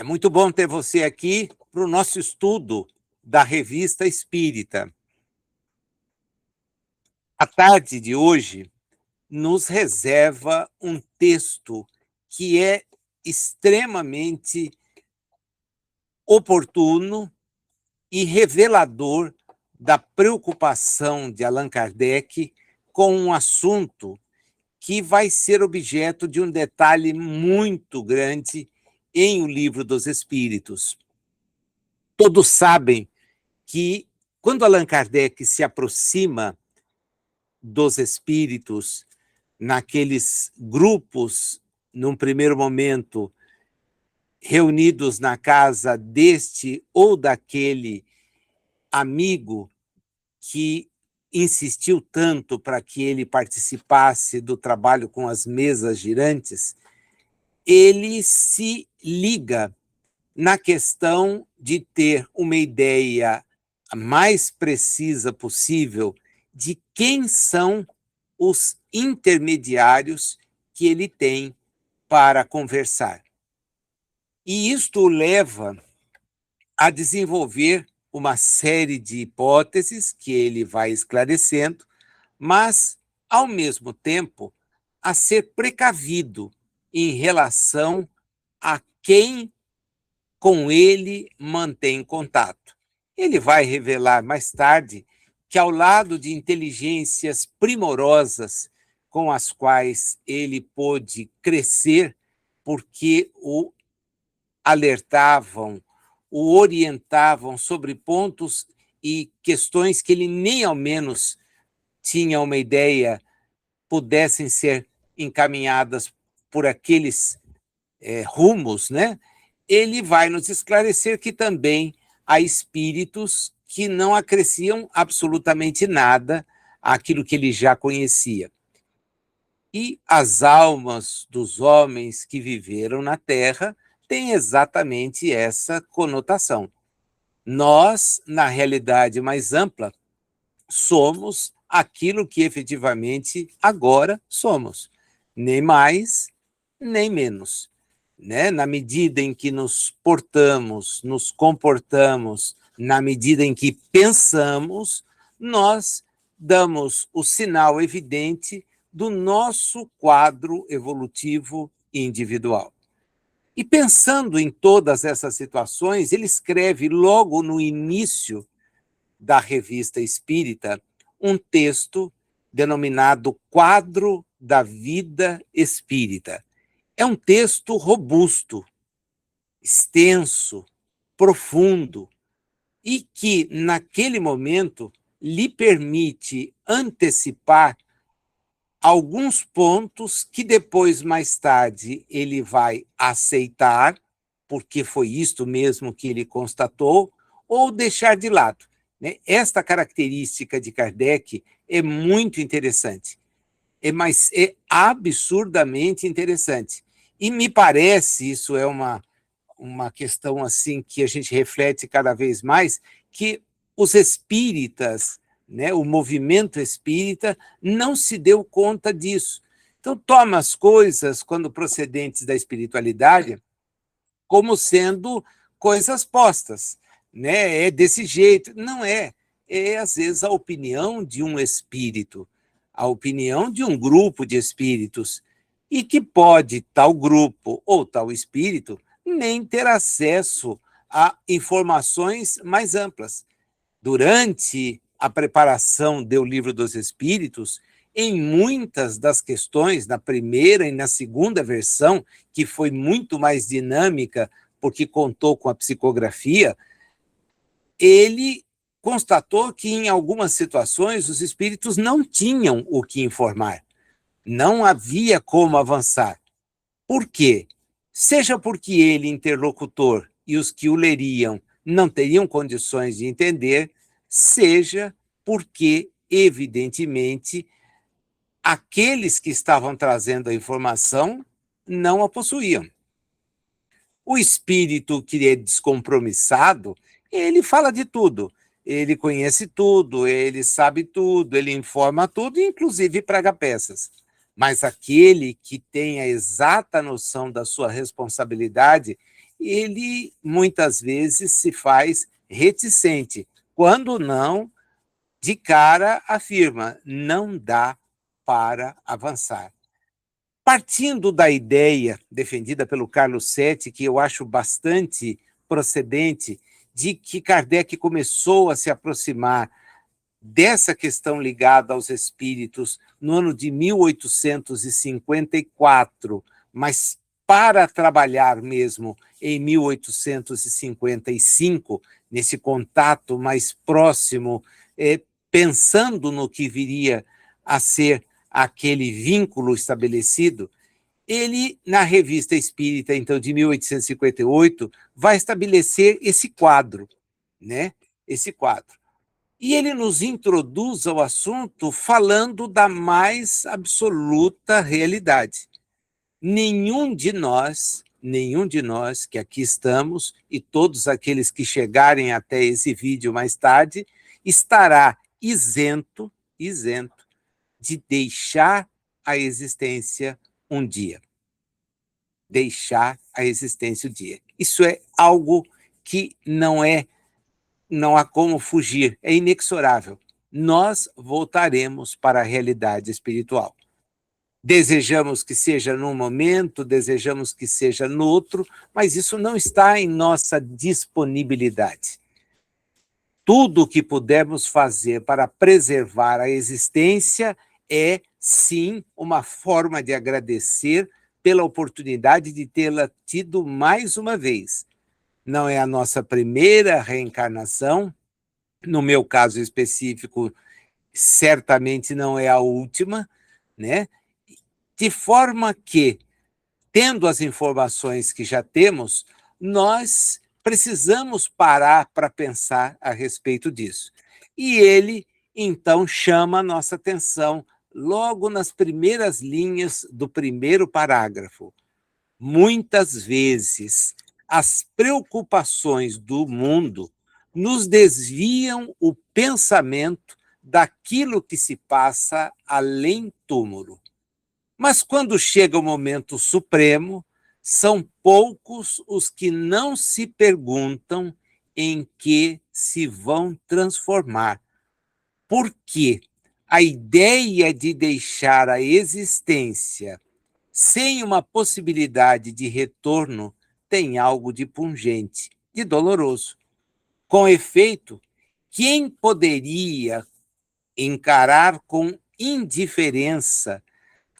muito bom ter você aqui para o nosso estudo da Revista Espírita. A tarde de hoje nos reserva um texto que é extremamente oportuno e revelador da preocupação de Allan Kardec com um assunto que vai ser objeto de um detalhe muito grande em O Livro dos Espíritos. Todos sabem que, quando Allan Kardec se aproxima dos espíritos, naqueles grupos, num primeiro momento, reunidos na casa deste ou daquele amigo que insistiu tanto para que ele participasse do trabalho com as mesas girantes, ele se liga na questão de ter uma ideia a mais precisa possível de quem são os intermediários que ele tem para conversar. E isto o leva a desenvolver uma série de hipóteses que ele vai esclarecendo, mas, ao mesmo tempo, a ser precavido em relação a quem com ele mantém contato. Ele vai revelar mais tarde que, ao lado de inteligências primorosas com as quais ele pôde crescer, porque o alertavam, o orientavam sobre pontos e questões que ele nem ao menos tinha uma ideia pudessem ser encaminhadas por aqueles rumos, né? Ele vai nos esclarecer que também há espíritos que não acresciam absolutamente nada àquilo que ele já conhecia. E as almas dos homens que viveram na Terra têm exatamente essa conotação. Nós, na realidade mais ampla, somos aquilo que efetivamente agora somos, nem mais, nem menos. Né? Na medida em que nos portamos, nos comportamos, na medida em que pensamos, nós damos o sinal evidente do nosso quadro evolutivo individual. E pensando em todas essas situações, ele escreve logo no início da Revista Espírita um texto denominado Quadro da Vida Espírita. É um texto robusto, extenso, profundo, e que, naquele momento, lhe permite antecipar alguns pontos que depois, mais tarde, ele vai aceitar, porque foi isto mesmo que ele constatou, ou deixar de lado. Né? Esta característica de Kardec é muito interessante, mas é absurdamente interessante. E me parece, isso é uma questão assim que a gente reflete cada vez mais, que os espíritas, né, o movimento espírita, não se deu conta disso. Então, toma as coisas, quando procedentes da espiritualidade, como sendo coisas postas. Né? É desse jeito. Não é. É, às vezes, a opinião de um espírito, a opinião de um grupo de espíritos, e que pode tal grupo ou tal espírito nem ter acesso a informações mais amplas. Durante a preparação do Livro dos Espíritos, em muitas das questões, na primeira e na segunda versão, que foi muito mais dinâmica, porque contou com a psicografia, ele constatou que, em algumas situações, os espíritos não tinham o que informar. Não havia como avançar. Por quê? Seja porque ele, interlocutor, e os que o leriam não teriam condições de entender, seja porque, evidentemente, aqueles que estavam trazendo a informação não a possuíam. O espírito que é descompromissado, ele fala de tudo. Ele conhece tudo, ele sabe tudo, ele informa tudo, inclusive prega peças. Mas aquele que tem a exata noção da sua responsabilidade ele muitas vezes se faz reticente, quando não, de cara afirma, não dá para avançar. Partindo da ideia defendida pelo Carlos Seti, que eu acho bastante procedente, de que Kardec começou a se aproximar dessa questão ligada aos espíritos no ano de 1854, mas para trabalhar mesmo em 1855, nesse contato mais próximo, pensando no que viria a ser aquele vínculo estabelecido, ele, na Revista Espírita, então, de 1858, vai estabelecer esse quadro, né? Esse quadro. E ele nos introduz ao assunto falando da mais absoluta realidade. Nenhum de nós que aqui estamos e todos aqueles que chegarem até esse vídeo mais tarde, estará isento de deixar a existência um dia. Deixar a existência um dia. Isso é algo que não há como fugir, é inexorável. Nós voltaremos para a realidade espiritual. Desejamos que seja num momento, desejamos que seja no outro, mas isso não está em nossa disponibilidade. Tudo o que pudermos fazer para preservar a existência é, sim, uma forma de agradecer pela oportunidade de tê-la tido mais uma vez. Não é a nossa primeira reencarnação, no meu caso específico, certamente não é a última, né? De forma que, tendo as informações que já temos, nós precisamos parar para pensar a respeito disso. E ele, então, chama a nossa atenção logo nas primeiras linhas do primeiro parágrafo. Muitas vezes, as preocupações do mundo nos desviam o pensamento daquilo que se passa além túmulo. Mas quando chega o momento supremo, são poucos os que não se perguntam em que se vão transformar. Porque a ideia de deixar a existência sem uma possibilidade de retorno tem algo de pungente, de doloroso. Com efeito, quem poderia encarar com indiferença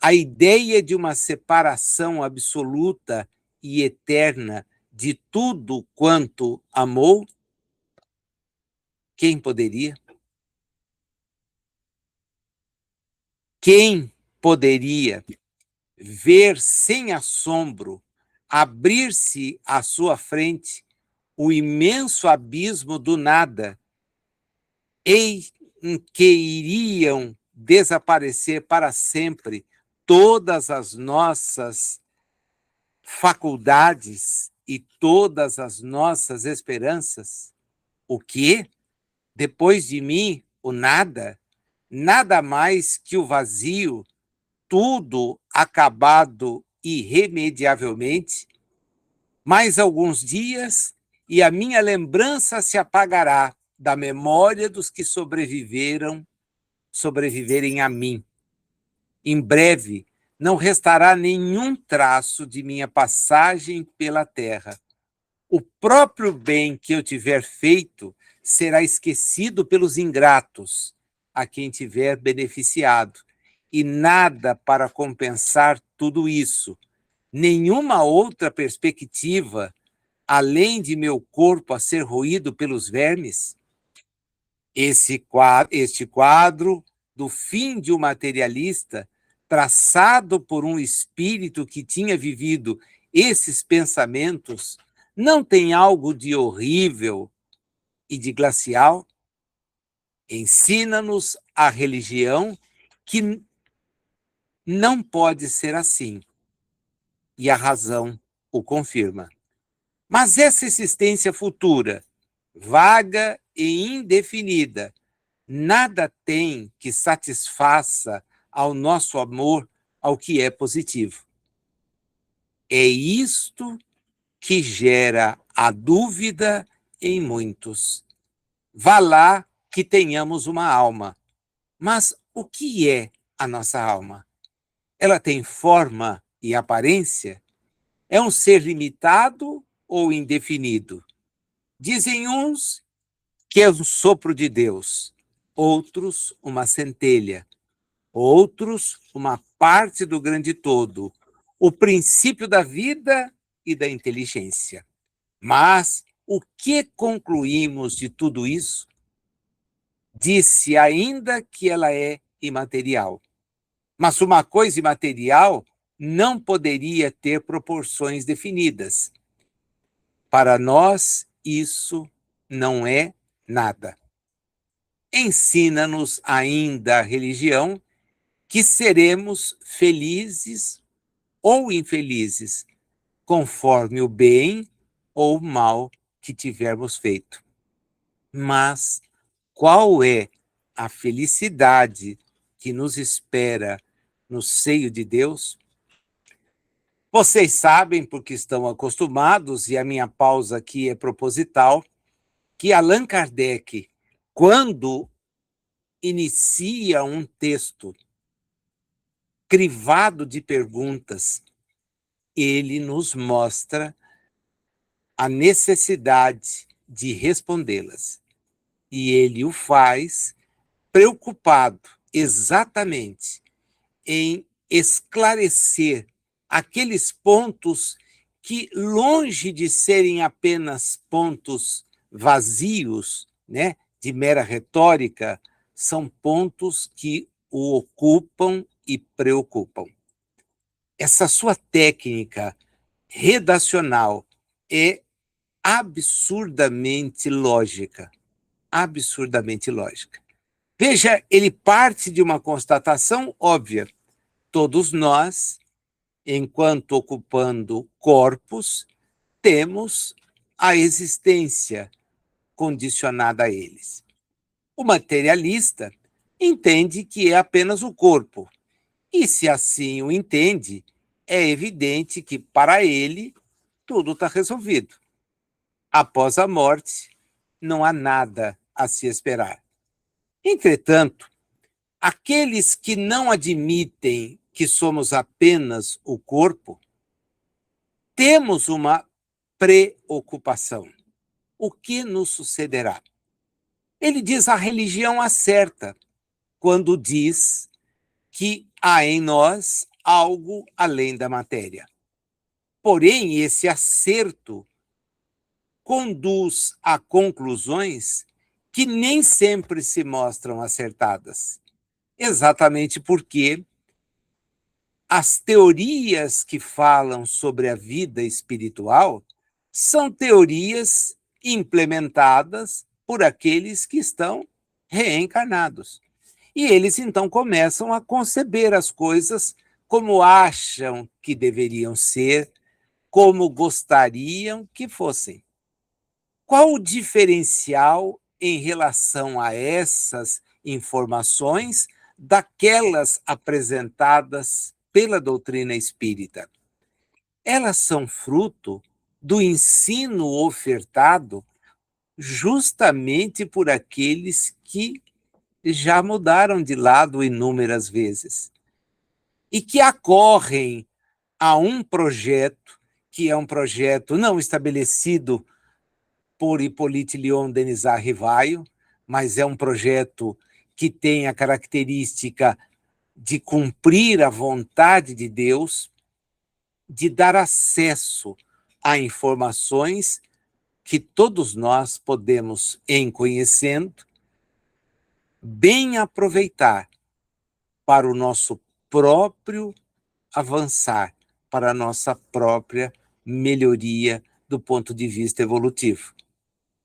a ideia de uma separação absoluta e eterna de tudo quanto amou? Quem poderia? Quem poderia ver sem assombro abrir-se à sua frente o imenso abismo do nada, em que iriam desaparecer para sempre todas as nossas faculdades e todas as nossas esperanças? O quê? Depois de mim, o nada? Nada mais que o vazio, tudo acabado irremediavelmente? Mais alguns dias e a minha lembrança se apagará da memória dos que sobreviverem a mim. Em breve, não restará nenhum traço de minha passagem pela terra. O próprio bem que eu tiver feito será esquecido pelos ingratos, a quem tiver beneficiado, e nada para compensar tudo isso, nenhuma outra perspectiva, além de meu corpo a ser roído pelos vermes? Este quadro do fim de um materialista, traçado por um espírito que tinha vivido esses pensamentos, não tem algo de horrível e de glacial? Ensina-nos a religião que não pode ser assim, e a razão o confirma. Mas essa existência futura, vaga e indefinida, nada tem que satisfaça ao nosso amor ao que é positivo. É isto que gera a dúvida em muitos. Vá lá que tenhamos uma alma. Mas o que é a nossa alma? Ela tem forma e aparência? É um ser limitado ou indefinido? Dizem uns que é um sopro de Deus, outros uma centelha, outros uma parte do grande todo, o princípio da vida e da inteligência. Mas o que concluímos de tudo isso? Disse ainda que ela é imaterial. Mas uma coisa imaterial não poderia ter proporções definidas. Para nós, isso não é nada. Ensina-nos ainda a religião que seremos felizes ou infelizes, conforme o bem ou o mal que tivermos feito. Mas qual é a felicidade que nos espera no seio de Deus? Vocês sabem, porque estão acostumados, e a minha pausa aqui é proposital, que Allan Kardec, quando inicia um texto crivado de perguntas, ele nos mostra a necessidade de respondê-las. E ele o faz preocupado exatamente em esclarecer aqueles pontos que, longe de serem apenas pontos vazios, né, de mera retórica, são pontos que o ocupam e preocupam. Essa sua técnica redacional é absurdamente lógica, absurdamente lógica. Veja, ele parte de uma constatação óbvia. Todos nós, enquanto ocupando corpos, temos a existência condicionada a eles. O materialista entende que é apenas o corpo. E se assim o entende, é evidente que para ele tudo está resolvido. Após a morte, não há nada a se esperar. Entretanto, aqueles que não admitem que somos apenas o corpo, temos uma preocupação. O que nos sucederá? Ele diz: a religião acerta quando diz que há em nós algo além da matéria. Porém, esse acerto conduz a conclusões que nem sempre se mostram acertadas. Exatamente porque as teorias que falam sobre a vida espiritual são teorias implementadas por aqueles que estão reencarnados. E eles então começam a conceber as coisas como acham que deveriam ser, como gostariam que fossem. Qual o diferencial em relação a essas informações daquelas apresentadas pela doutrina espírita? Elas são fruto do ensino ofertado justamente por aqueles que já mudaram de lado inúmeras vezes e que acorrem a um projeto que é um projeto não estabelecido por Hippolyte Lyon Denisard Rivaio, mas é um projeto que tem a característica de cumprir a vontade de Deus, de dar acesso a informações que todos nós podemos, em conhecendo, bem aproveitar para o nosso próprio avançar, para a nossa própria melhoria do ponto de vista evolutivo.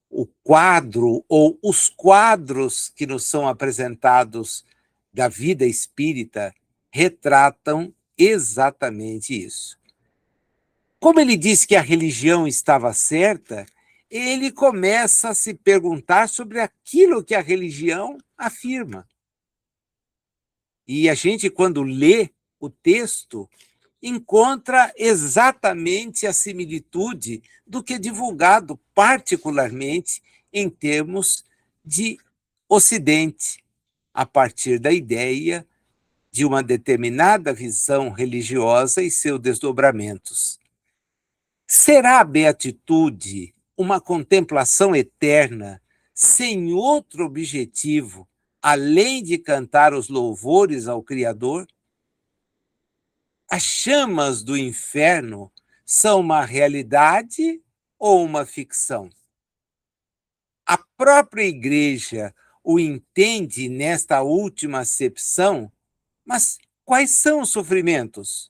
O quadro ou os quadros que nos são apresentados da vida espírita retratam exatamente isso. Como ele disse que a religião estava certa, ele começa a se perguntar sobre aquilo que a religião afirma. E a gente, quando lê o texto, encontra exatamente a similitude do que é divulgado, particularmente em termos de Ocidente, a partir da ideia de uma determinada visão religiosa e seus desdobramentos. Será a beatitude uma contemplação eterna, sem outro objetivo, além de cantar os louvores ao Criador? As chamas do inferno são uma realidade ou uma ficção? A própria Igreja o entende nesta última acepção, mas quais são os sofrimentos?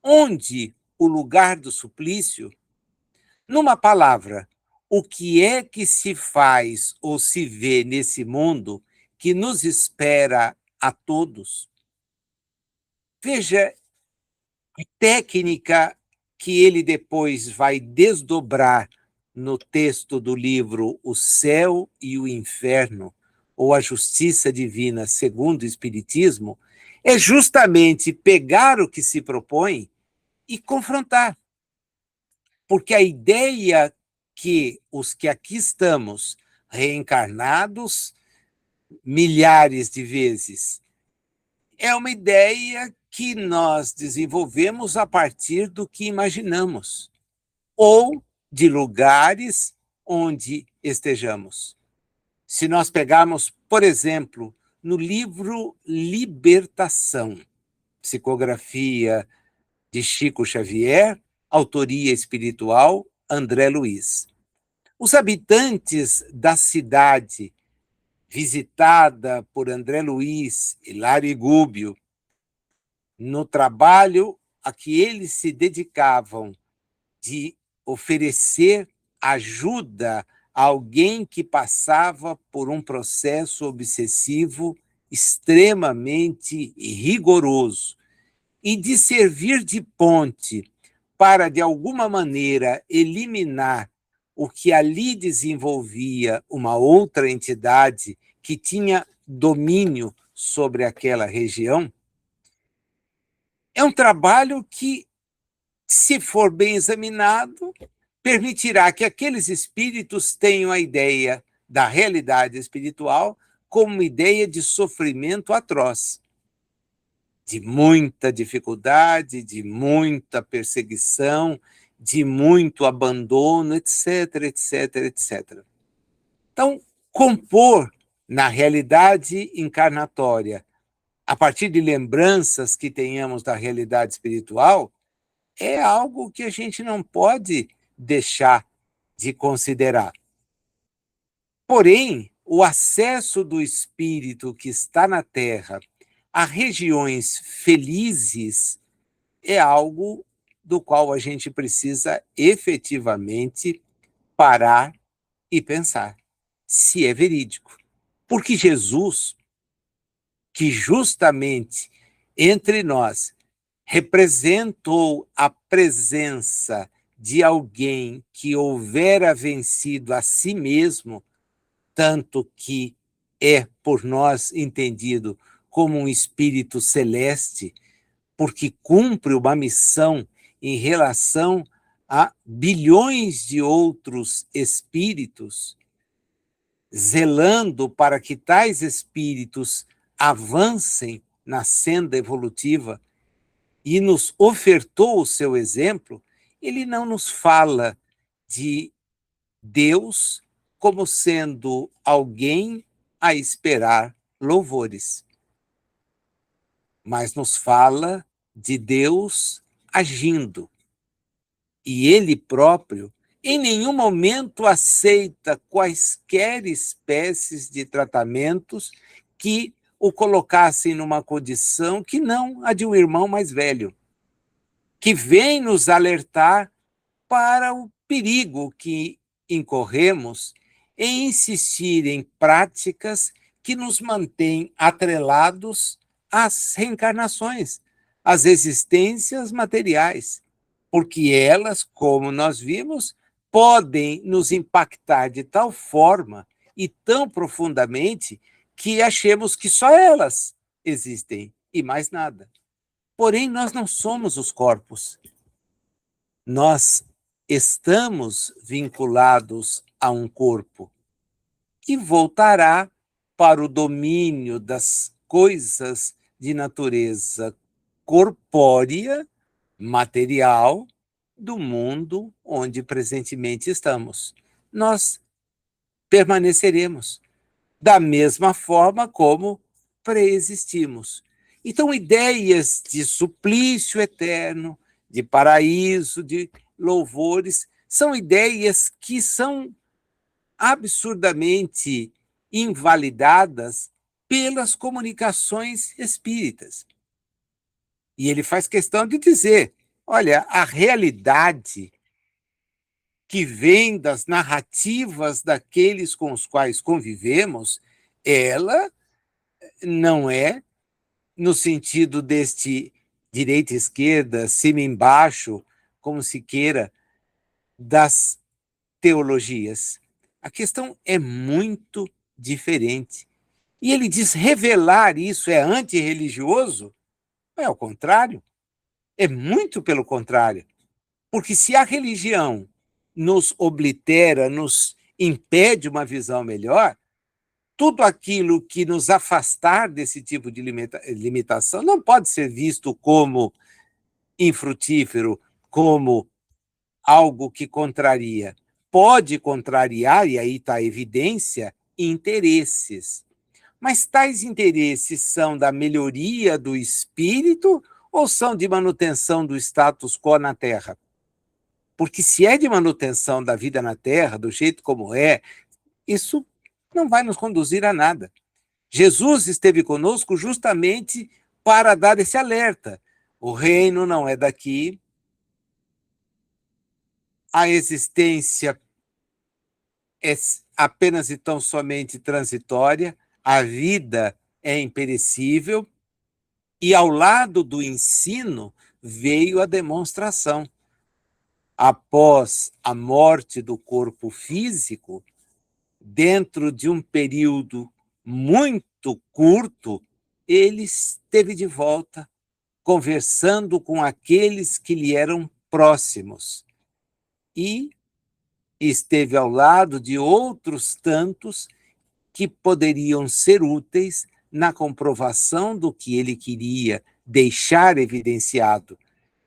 Onde o lugar do suplício? Numa palavra, o que é que se faz ou se vê nesse mundo que nos espera a todos? Veja a técnica que ele depois vai desdobrar no texto do livro O Céu e o Inferno, ou A Justiça Divina segundo o Espiritismo, é justamente pegar o que se propõe e confrontar. Porque a ideia que os que aqui estamos, reencarnados milhares de vezes, é uma ideia que nós desenvolvemos a partir do que imaginamos, ou de lugares onde estejamos. Se nós pegarmos, por exemplo, no livro Libertação, psicografia de Chico Xavier, autoria espiritual André Luiz. Os habitantes da cidade visitada por André Luiz e Lário Gúbio, no trabalho a que eles se dedicavam de oferecer ajuda a alguém que passava por um processo obsessivo extremamente rigoroso e de servir de ponte para, de alguma maneira, eliminar o que ali desenvolvia uma outra entidade que tinha domínio sobre aquela região, é um trabalho que, se for bem examinado, permitirá que aqueles espíritos tenham a ideia da realidade espiritual como uma ideia de sofrimento atroz, de muita dificuldade, de muita perseguição, de muito abandono, etc, etc, etc. Então, compor na realidade encarnatória, a partir de lembranças que tenhamos da realidade espiritual, é algo que a gente não pode deixar de considerar. Porém, o acesso do espírito que está na Terra a regiões felizes é algo do qual a gente precisa efetivamente parar e pensar se é verídico. Porque Jesus, que justamente entre nós representou a presença de alguém que houvera vencido a si mesmo, tanto que é por nós entendido como um espírito celeste, porque cumpre uma missão em relação a bilhões de outros espíritos, zelando para que tais espíritos avancem na senda evolutiva e nos ofertou o seu exemplo, ele não nos fala de Deus como sendo alguém a esperar louvores, mas nos fala de Deus agindo. E ele próprio, em nenhum momento, aceita quaisquer espécies de tratamentos que o colocassem numa condição que não a de um irmão mais velho, que vem nos alertar para o perigo que incorremos em insistir em práticas que nos mantêm atrelados às reencarnações, às existências materiais, porque elas, como nós vimos, podem nos impactar de tal forma e tão profundamente que achemos que só elas existem e mais nada. Porém, nós não somos os corpos. Nós estamos vinculados a um corpo que voltará para o domínio das coisas de natureza corpórea, material, do mundo onde presentemente estamos. Nós permaneceremos da mesma forma como preexistimos. Então, ideias de suplício eterno, de paraíso, de louvores, são ideias que são absurdamente invalidadas pelas comunicações espíritas. E ele faz questão de dizer: olha, a realidade que vem das narrativas daqueles com os quais convivemos, ela não é no sentido deste direita e esquerda, cima e embaixo, como se queira, das teologias. A questão é muito diferente. E ele diz: revelar isso é antirreligioso? É ao contrário. É muito pelo contrário. Porque se a religião nos oblitera, nos impede uma visão melhor, tudo aquilo que nos afastar desse tipo de limitação não pode ser visto como infrutífero, como algo que contraria. Pode contrariar, e aí está a evidência, interesses. Mas tais interesses são da melhoria do espírito ou são de manutenção do status quo na Terra? Porque se é de manutenção da vida na Terra, do jeito como é, isso não vai nos conduzir a nada. Jesus esteve conosco justamente para dar esse alerta. O reino não é daqui, a existência é apenas e tão somente transitória, a vida é imperecível, e ao lado do ensino veio a demonstração. Após a morte do corpo físico, dentro de um período muito curto, ele esteve de volta, conversando com aqueles que lhe eram próximos. E esteve ao lado de outros tantos que poderiam ser úteis na comprovação do que ele queria deixar evidenciado,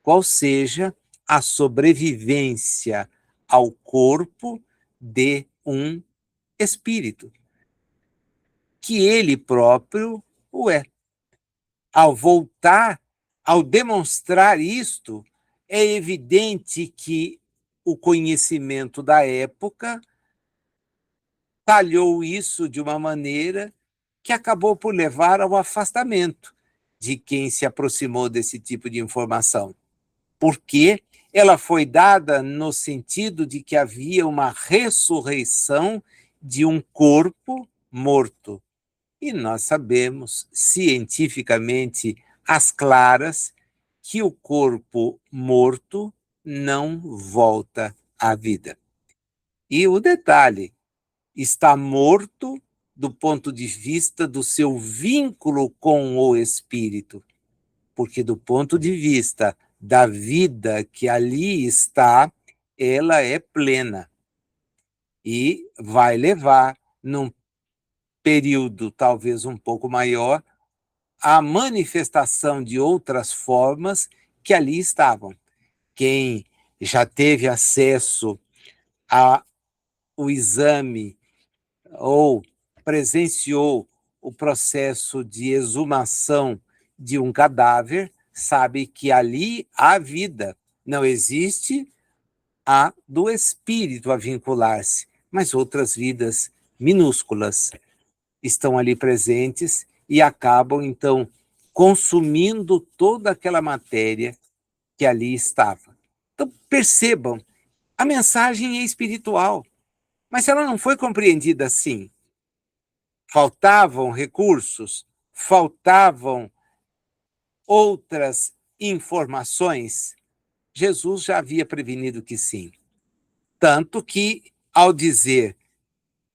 qual seja a sobrevivência ao corpo de um espírito, que ele próprio o é. Ao voltar, ao demonstrar isto, é evidente que o conhecimento da época talhou isso de uma maneira que acabou por levar ao afastamento de quem se aproximou desse tipo de informação, porque ela foi dada no sentido de que havia uma ressurreição de um corpo morto. E nós sabemos, cientificamente, às claras, que o corpo morto não volta à vida. E o detalhe, está morto do ponto de vista do seu vínculo com o espírito, porque do ponto de vista da vida que ali está, ela é plena e vai levar, num período talvez um pouco maior, a manifestação de outras formas que ali estavam. Quem já teve acesso ao exame ou presenciou o processo de exumação de um cadáver, sabe que ali há vida. Não existe a do espírito a vincular-se, mas outras vidas minúsculas estão ali presentes e acabam, então, consumindo toda aquela matéria que ali estava. Então, percebam, a mensagem é espiritual, mas ela não foi compreendida assim. Faltavam recursos, faltavam outras informações. Jesus já havia prevenido que sim. Tanto que, ao dizer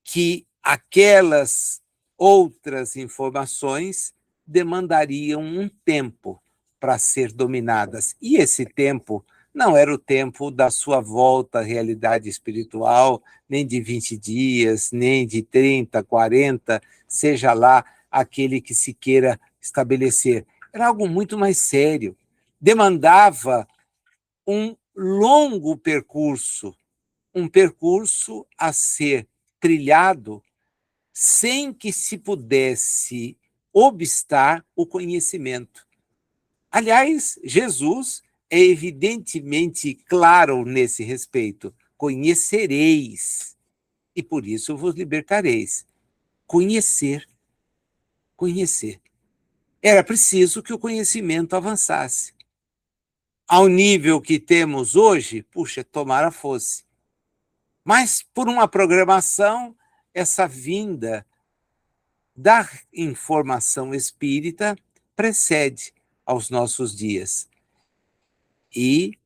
que aquelas outras informações demandariam um tempo para ser dominadas. E esse tempo não era o tempo da sua volta à realidade espiritual, nem de 20 dias, nem de 30, 40, seja lá aquele que se queira estabelecer. Era algo muito mais sério. Demandava um longo percurso, um percurso a ser trilhado sem que se pudesse obstar o conhecimento. Aliás, Jesus é evidentemente claro nesse respeito. Conhecereis, e por isso vos libertareis. Conhecer, conhecer. Era preciso que o conhecimento avançasse. Ao nível que temos hoje, puxa, tomara fosse. Mas, por uma programação, essa vinda da informação espírita precede aos nossos dias e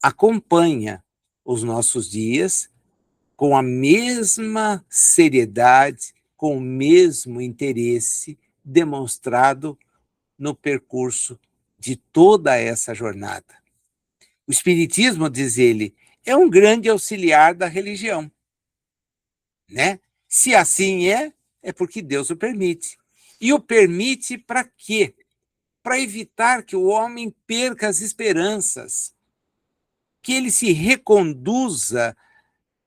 acompanha os nossos dias com a mesma seriedade, com o mesmo interesse demonstrado no percurso de toda essa jornada. O Espiritismo, diz ele, é um grande auxiliar da religião, né? Se assim é porque Deus o permite. E o permite para quê? Para evitar que o homem perca as esperanças, que ele se reconduza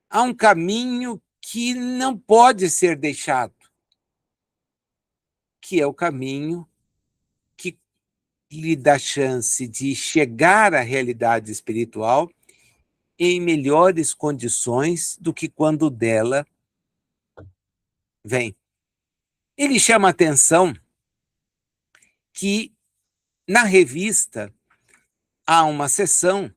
a um caminho que não pode ser deixado, que é o caminho que lhe dá chance de chegar à realidade espiritual em melhores condições do que quando dela vem. Ele chama a atenção que na revista há uma seção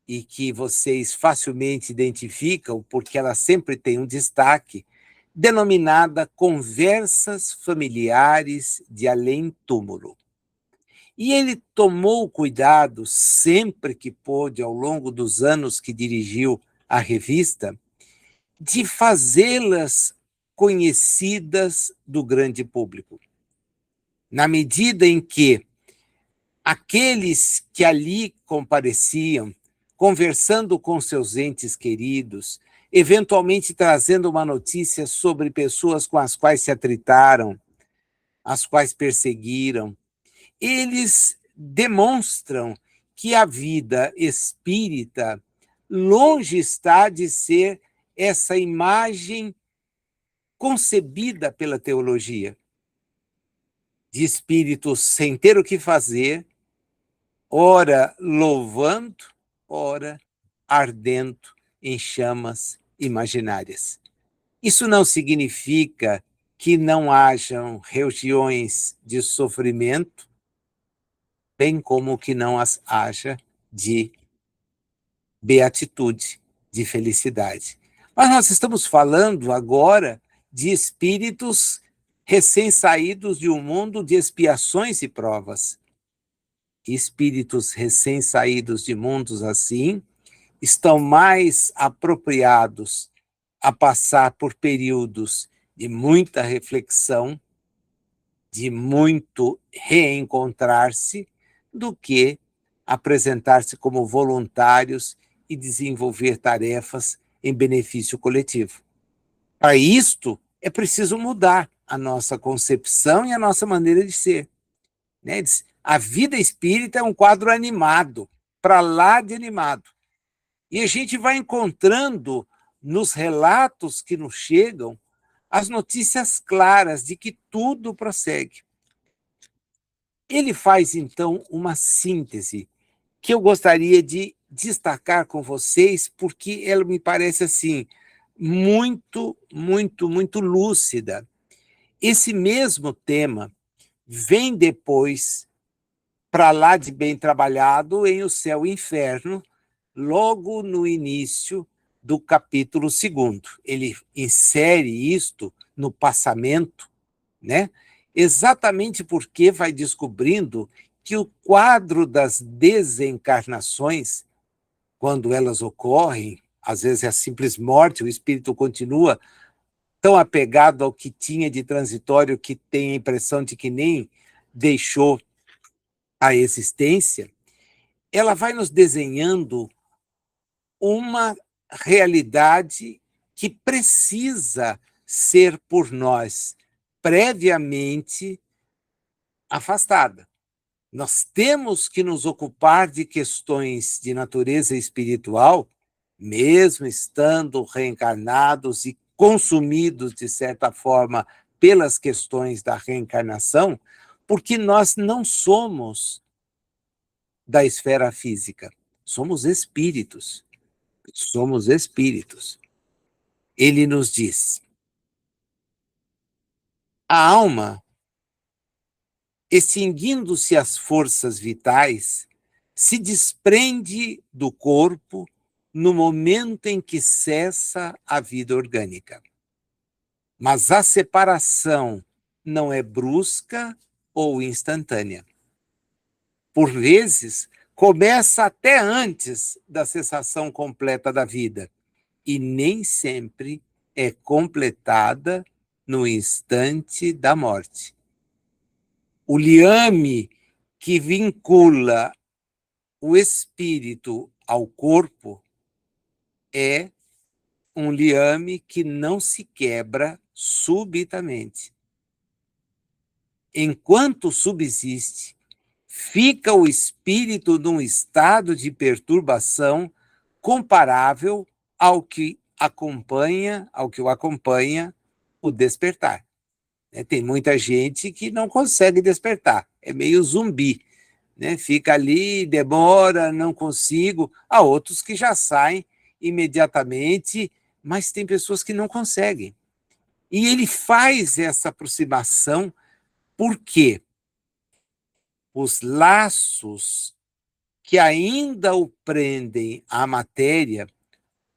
e que vocês facilmente identificam, porque ela sempre tem um destaque, denominada Conversas Familiares de Além-Túmulo. E ele tomou cuidado, sempre que pôde, ao longo dos anos que dirigiu a revista, de fazê-las conhecidas do grande público. Na medida em que aqueles que ali compareciam, conversando com seus entes queridos, eventualmente trazendo uma notícia sobre pessoas com as quais se atritaram, as quais perseguiram, eles demonstram que a vida espírita longe está de ser essa imagem concebida pela teologia, de espíritos sem ter o que fazer, ora louvando, ora ardendo em chamas imaginárias. Isso não significa que não hajam regiões de sofrimento, bem como que não as haja de beatitude, de felicidade. Mas nós estamos falando agora de espíritos recém-saídos de um mundo de expiações e provas. Espíritos recém-saídos de mundos assim estão mais apropriados a passar por períodos de muita reflexão, de muito reencontrar-se, do que apresentar-se como voluntários e desenvolver tarefas em benefício coletivo. Para isto, é preciso mudar a nossa concepção e a nossa maneira de ser. Né? A vida espírita é um quadro animado, para lá de animado. E a gente vai encontrando nos relatos que nos chegam as notícias claras de que tudo prossegue. Ele faz, então, uma síntese que eu gostaria de destacar com vocês, porque ela me parece assim muito, muito, muito lúcida. Esse mesmo tema vem depois, para lá de bem trabalhado, em O Céu e o Inferno, logo no início do capítulo 2º. Ele insere isto no passamento, né? Exatamente porque vai descobrindo que o quadro das desencarnações, quando elas ocorrem, às vezes é a simples morte, o espírito continua tão apegado ao que tinha de transitório que tem a impressão de que nem deixou a existência, ela vai nos desenhando uma realidade que precisa ser por nós previamente afastada. Nós temos que nos ocupar de questões de natureza espiritual, mesmo estando reencarnados e consumidos, de certa forma, pelas questões da reencarnação, porque nós não somos da esfera física, somos espíritos. Somos espíritos. Ele nos diz: a alma, extinguindo-se as forças vitais, se desprende do corpo no momento em que cessa a vida orgânica. Mas a separação não é brusca ou instantânea. Por vezes, começa até antes da cessação completa da vida e nem sempre é completada no instante da morte. O liame que vincula o espírito ao corpo é um liame que não se quebra subitamente. Enquanto subsiste, fica o espírito num estado de perturbação comparável ao que o acompanha o despertar. Tem muita gente que não consegue despertar, é meio zumbi, né? Fica ali, demora, não consigo. Há outros que já saem imediatamente, mas tem pessoas que não conseguem. E ele faz essa aproximação porque os laços que ainda o prendem à matéria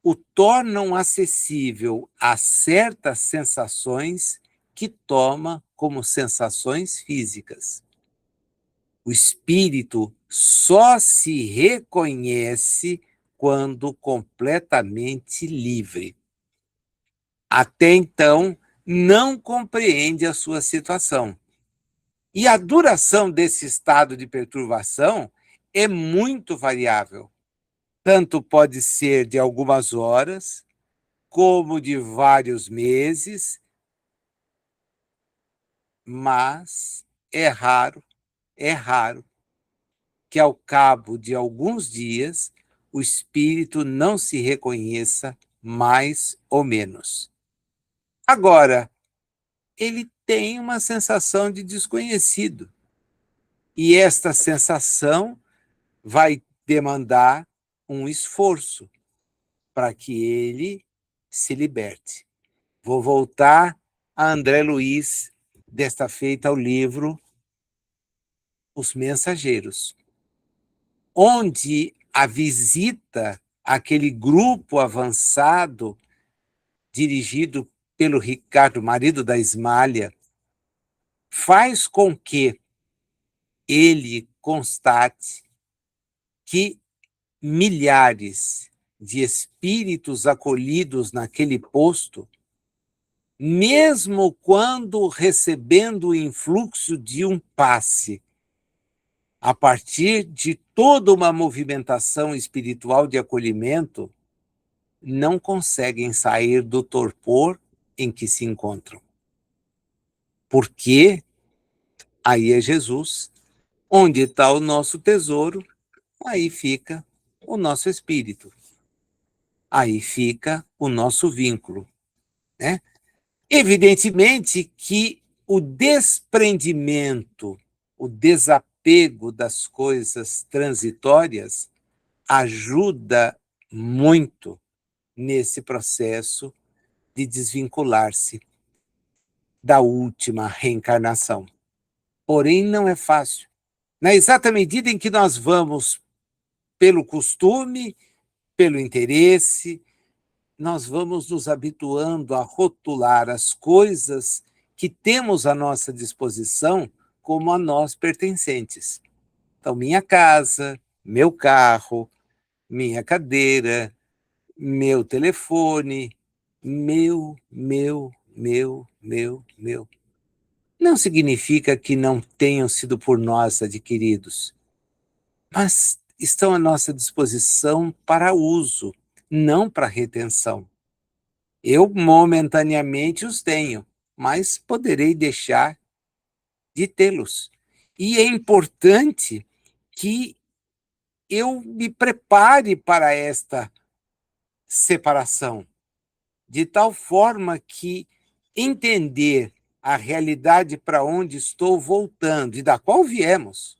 o tornam acessível a certas sensações que toma como sensações físicas. O espírito só se reconhece quando completamente livre. Até então, não compreende a sua situação. E a duração desse estado de perturbação é muito variável. Tanto pode ser de algumas horas, como de vários meses, mas é raro que ao cabo de alguns dias o espírito não se reconheça mais ou menos. Agora, ele tem uma sensação de desconhecido, e esta sensação vai demandar um esforço para que ele se liberte. Vou voltar a André Luiz, desta feita ao livro Os Mensageiros, onde a visita àquele grupo avançado, dirigido pelo Ricardo, marido da Ismália, faz com que ele constate que milhares de espíritos acolhidos naquele posto, mesmo quando recebendo o influxo de um passe, a partir de toda uma movimentação espiritual de acolhimento, não conseguem sair do torpor em que se encontram. Porque aí é Jesus. Onde está o nosso tesouro, aí fica o nosso espírito. Aí fica o nosso vínculo, né? Evidentemente que o desprendimento, o desapego das coisas transitórias ajuda muito nesse processo de desvincular-se da última reencarnação. Porém, não é fácil. Na exata medida em que nós vamos pelo costume, pelo interesse, nós vamos nos habituando a rotular as coisas que temos à nossa disposição como a nós pertencentes. Então, minha casa, meu carro, minha cadeira, meu telefone, meu. Não significa que não tenham sido por nós adquiridos. mas estão à nossa disposição para uso, não para retenção. Eu momentaneamente os tenho, mas poderei deixar de tê-los. E é importante que eu me prepare para esta separação, de tal forma que entender a realidade para onde estou voltando e da qual viemos,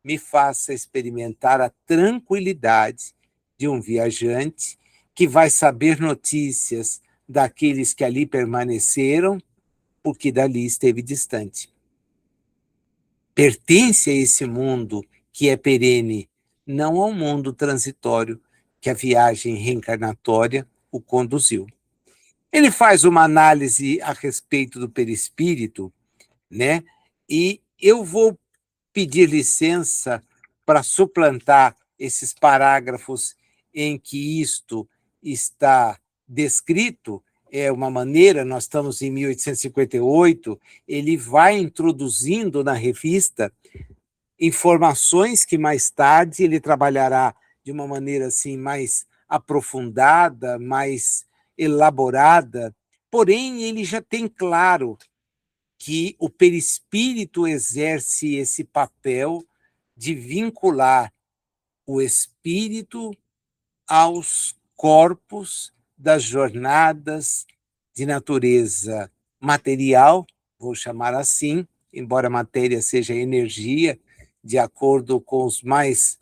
me faça experimentar a tranquilidade de um viajante que vai saber notícias daqueles que ali permaneceram, porque dali esteve distante. Pertence a esse mundo que é perene, não ao mundo transitório que a viagem reencarnatória o conduziu. Ele faz uma análise a respeito do perispírito, né? E eu vou pedir licença para suplantar esses parágrafos em que isto está descrito. É uma maneira, nós estamos em 1858, ele vai introduzindo na revista informações que mais tarde ele trabalhará de uma maneira assim mais aprofundada, mais elaborada, porém ele já tem claro que o perispírito exerce esse papel de vincular o espírito aos corpos das jornadas de natureza material, vou chamar assim, embora a matéria seja energia, de acordo com os mais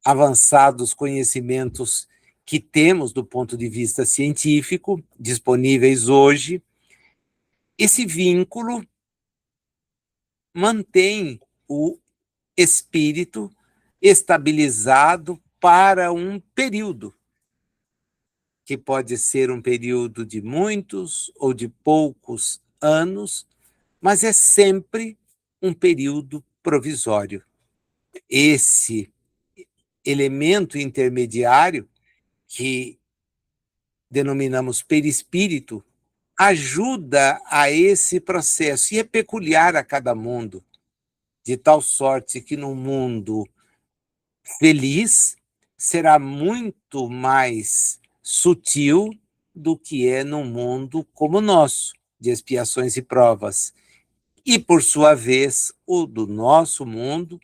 avançados conhecimentos que temos do ponto de vista científico, disponíveis hoje, esse vínculo mantém o espírito estabilizado para um período, que pode ser um período de muitos ou de poucos anos, mas é sempre um período provisório. Esse elemento intermediário, que denominamos perispírito, ajuda a esse processo e é peculiar a cada mundo, de tal sorte que no mundo feliz será muito mais sutil do que é num mundo como o nosso, de expiações e provas. E, por sua vez, o do nosso mundo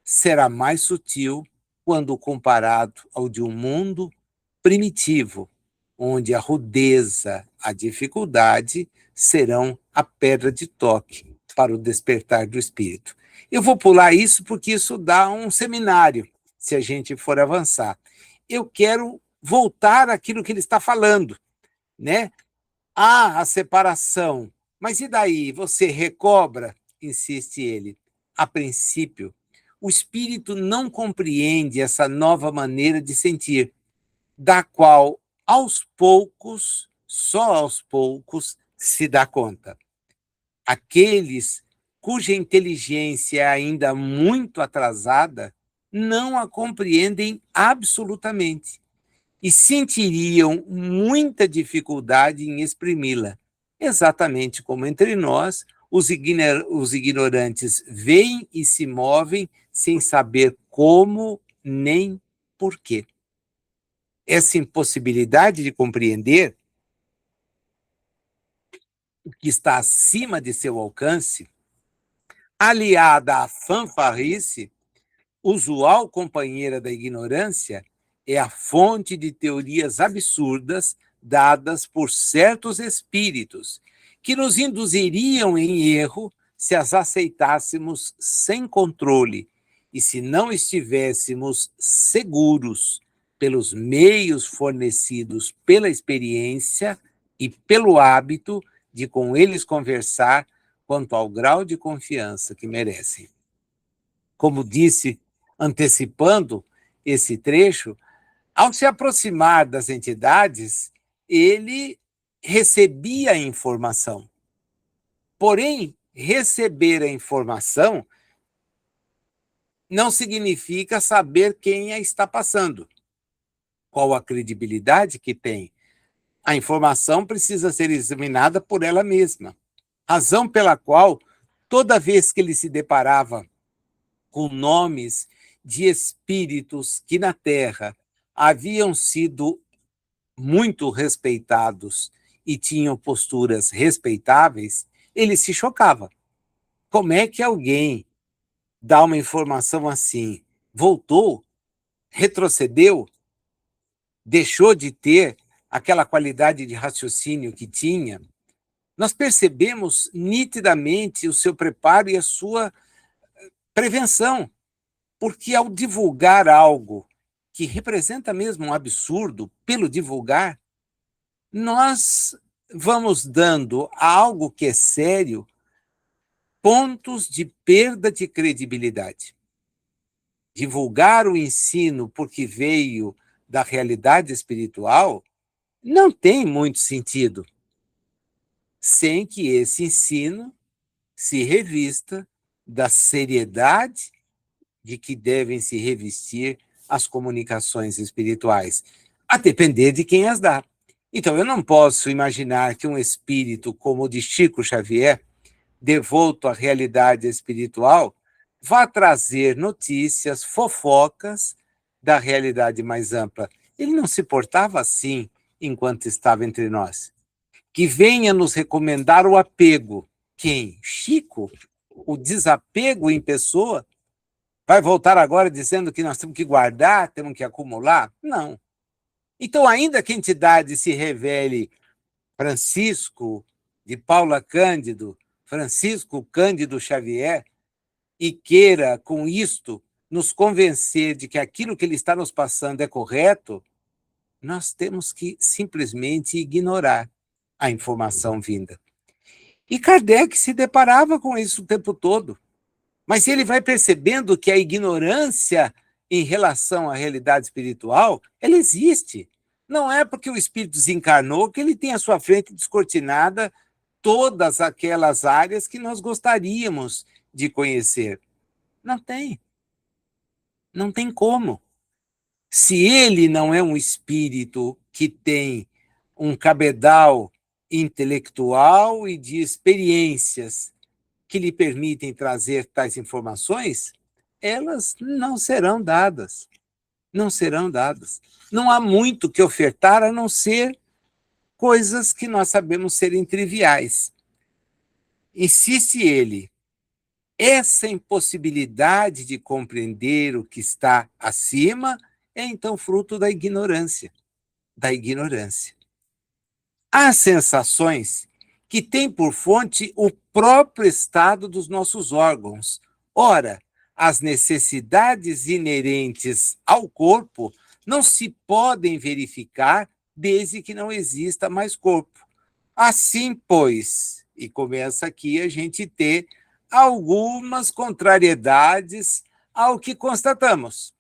será mais sutil quando comparado ao de um mundo primitivo, onde a rudeza, a dificuldade serão a pedra de toque para o despertar do espírito. Eu vou pular isso porque isso dá um seminário, se a gente for avançar. Eu quero voltar àquilo que ele está falando, né? A separação, mas e daí? Você recobra? Insiste ele. A princípio, o espírito não compreende essa nova maneira de sentir, da qual, aos poucos, só aos poucos, se dá conta. Aqueles cuja inteligência é ainda muito atrasada não a compreendem absolutamente e sentiriam muita dificuldade em exprimi-la, exatamente como entre nós, os ignorantes veem e se movem sem saber como nem porquê. Essa impossibilidade de compreender o que está acima de seu alcance, aliada à fanfarrice, usual companheira da ignorância, é a fonte de teorias absurdas dadas por certos espíritos, que nos induziriam em erro se as aceitássemos sem controle e se não estivéssemos seguros pelos meios fornecidos pela experiência e pelo hábito de com eles conversar quanto ao grau de confiança que merecem. Como disse, antecipando esse trecho, ao se aproximar das entidades, ele recebia a informação. Porém, receber a informação não significa saber quem a está passando, qual a credibilidade que tem. A informação precisa ser examinada por ela mesma, razão pela qual, toda vez que ele se deparava com nomes de espíritos que na Terra haviam sido muito respeitados e tinham posturas respeitáveis, ele se chocava. Como é que alguém dá uma informação assim, voltou, retrocedeu, deixou de ter aquela qualidade de raciocínio que tinha? Nós percebemos nitidamente o seu preparo e a sua prevenção, porque ao divulgar algo que representa mesmo um absurdo, pelo divulgar, nós vamos dando a algo que é sério pontos de perda de credibilidade. Divulgar o ensino porque veio da realidade espiritual não tem muito sentido, sem que esse ensino se revista da seriedade de que devem se revestir as comunicações espirituais, a depender de quem as dá. Então, eu não posso imaginar que um espírito como o de Chico Xavier, devoto à realidade espiritual, vá trazer notícias, fofocas da realidade mais ampla. Ele não se portava assim enquanto estava entre nós. Que venha nos recomendar o apego. Quem? Chico? O desapego em pessoa? Vai voltar agora dizendo que nós temos que guardar, temos que acumular? Não. Então, ainda que a entidade se revele Francisco de Paula Cândido, Francisco Cândido Xavier, e queira, com isto, nos convencer de que aquilo que ele está nos passando é correto, nós temos que simplesmente ignorar a informação vinda. E Kardec se deparava com isso o tempo todo. Mas ele vai percebendo que a ignorância em relação à realidade espiritual, ela existe. Não é porque o espírito desencarnou que ele tem à sua frente descortinada todas aquelas áreas que nós gostaríamos de conhecer. Não tem. Não tem como. Se ele não é um espírito que tem um cabedal intelectual e de experiências que lhe permitem trazer tais informações, elas não serão dadas. Não serão dadas. Não há muito que ofertar a não ser coisas que nós sabemos serem triviais. Insiste ele, essa impossibilidade de compreender o que está acima é então fruto da ignorância. Da ignorância. Há sensações que têm por fonte o próprio estado dos nossos órgãos. Ora, as necessidades inerentes ao corpo não se podem verificar desde que não exista mais corpo. Assim, pois, e começa aqui a gente ter algumas contrariedades ao que constatamos.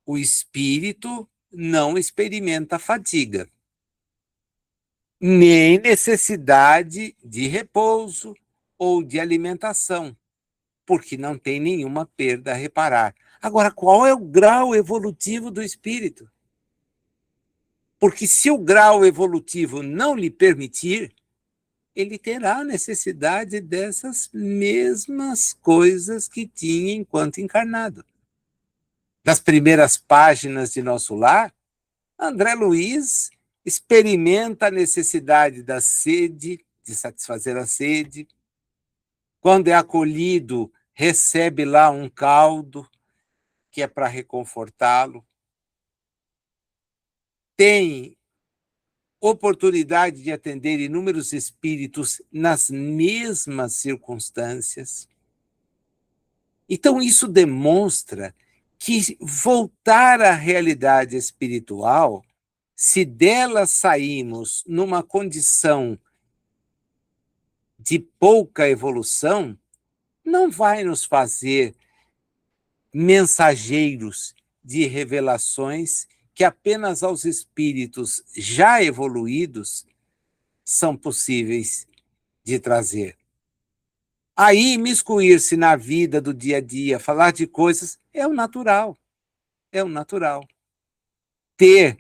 O espírito não experimenta fadiga, nem necessidade de repouso ou de alimentação, porque não tem nenhuma perda a reparar. Agora, qual é o grau evolutivo do espírito? Porque se o grau evolutivo não lhe permitir, ele terá necessidade dessas mesmas coisas que tinha enquanto encarnado. Das primeiras páginas de Nosso Lar, André Luiz experimenta a necessidade da sede, de satisfazer a sede. Quando é acolhido, recebe lá um caldo, que é para reconfortá-lo. Tem oportunidade de atender inúmeros espíritos nas mesmas circunstâncias. Então, isso demonstra que voltar à realidade espiritual, se dela saímos numa condição de pouca evolução, não vai nos fazer mensageiros de revelações que apenas aos espíritos já evoluídos são possíveis de trazer. Aí, imiscuir-se na vida do dia a dia, falar de coisas, é o natural. É o natural. Ter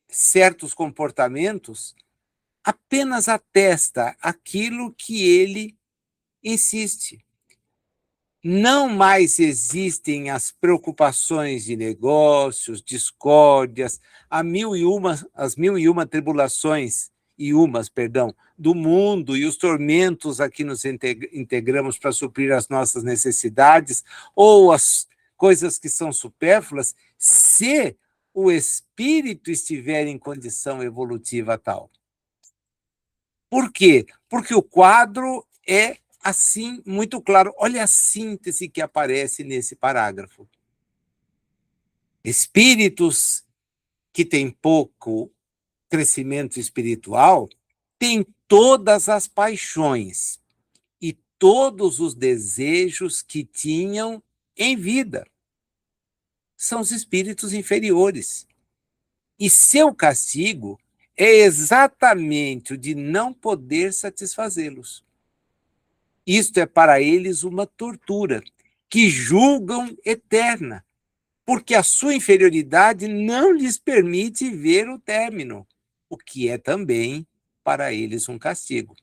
certos comportamentos apenas atesta aquilo que ele insiste. Não mais existem as preocupações de negócios, discórdias, as mil e uma tribulações, do mundo e os tormentos a que nos integramos para suprir as nossas necessidades, ou as coisas que são supérfluas, se o espírito estiver em condição evolutiva tal. Por quê? Porque o quadro é assim, muito claro. Olha a síntese que aparece nesse parágrafo. Espíritos que têm pouco crescimento espiritual têm todas as paixões e todos os desejos que tinham em vida. São os espíritos inferiores. E seu castigo é exatamente o de não poder satisfazê-los. Isto é para eles uma tortura, que julgam eterna, porque a sua inferioridade não lhes permite ver o término, o que é também para eles um castigo.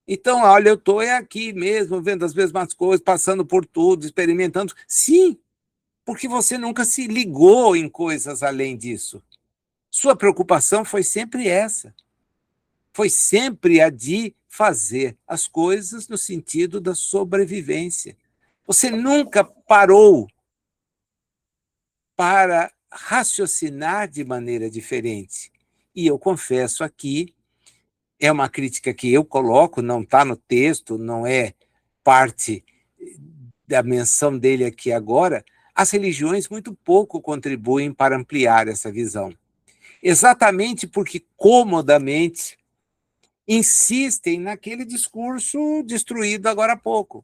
Então, olha, eu estou aqui mesmo, vendo as mesmas coisas, passando por tudo, experimentando. Sim, porque você nunca se ligou em coisas além disso. Sua preocupação foi sempre essa. Foi sempre a de fazer as coisas no sentido da sobrevivência. Você nunca parou para raciocinar de maneira diferente. E eu confesso aqui, é uma crítica que eu coloco, não está no texto, não é parte da menção dele aqui agora, as religiões muito pouco contribuem para ampliar essa visão. Exatamente porque, comodamente, insistem naquele discurso destruído agora há pouco.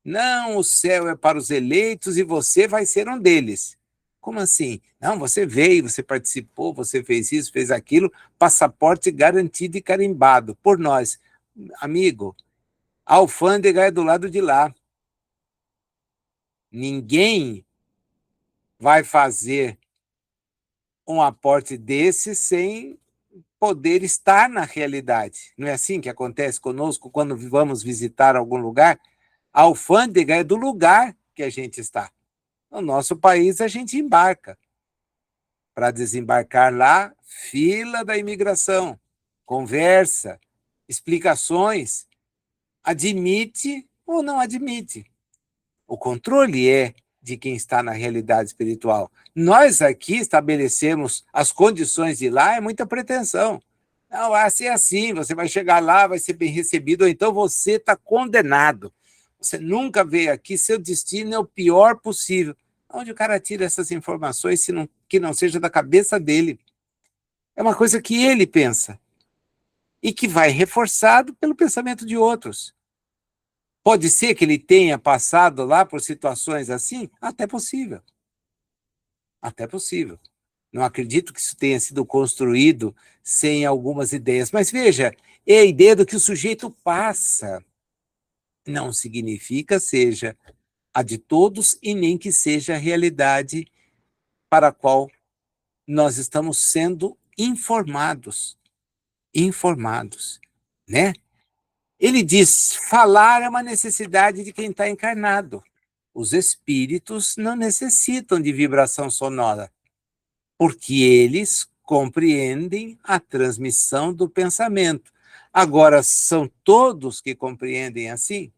Não, o céu é para os eleitos e você vai ser um deles. Como assim? Não, você veio, você participou, você fez isso, fez aquilo, passaporte garantido e carimbado por nós. Amigo, a alfândega é do lado de lá. Ninguém vai fazer um aporte desse sem poder estar na realidade. Não é assim que acontece conosco quando vamos visitar algum lugar? A alfândega é do lugar que a gente está. No nosso país, a gente embarca. Para desembarcar lá, fila da imigração, conversa, explicações, admite ou não admite. O controle é de quem está na realidade espiritual. Nós aqui estabelecemos as condições de lá, é muita pretensão. Não, vai ser assim, você vai chegar lá, vai ser bem recebido, ou então você está condenado. Você nunca veio aqui, seu destino é o pior possível. Onde o cara tira essas informações se não, que não seja da cabeça dele? É uma coisa que ele pensa e que vai reforçado pelo pensamento de outros. Pode ser que ele tenha passado lá por situações assim? Até possível. Até possível. Não acredito que isso tenha sido construído sem algumas ideias. Mas veja, é a ideia do que o sujeito passa. Não significa seja a de todos e nem que seja a realidade para a qual nós estamos sendo informados. Informados, né? Ele diz, falar é uma necessidade de quem está encarnado. Os espíritos não necessitam de vibração sonora, porque eles compreendem a transmissão do pensamento. Agora, são todos que compreendem assim?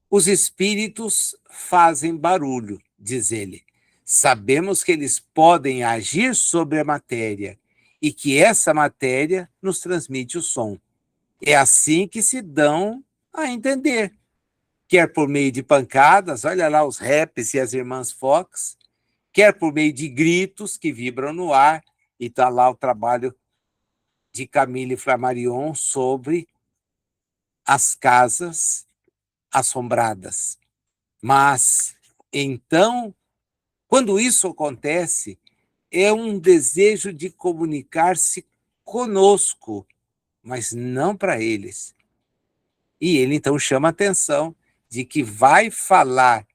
Os espíritos fazem barulho, diz ele. Sabemos que eles podem agir sobre a matéria e que essa matéria nos transmite o som. É assim que se dão a entender. Quer por meio de pancadas, olha lá os raps e as irmãs Fox, quer por meio de gritos que vibram no ar, e está lá o trabalho de Camille Flammarion sobre as casas assombradas. Mas, então, quando isso acontece, é um desejo de comunicar-se conosco, mas não para eles. E ele, então, chama a atenção de que vai falar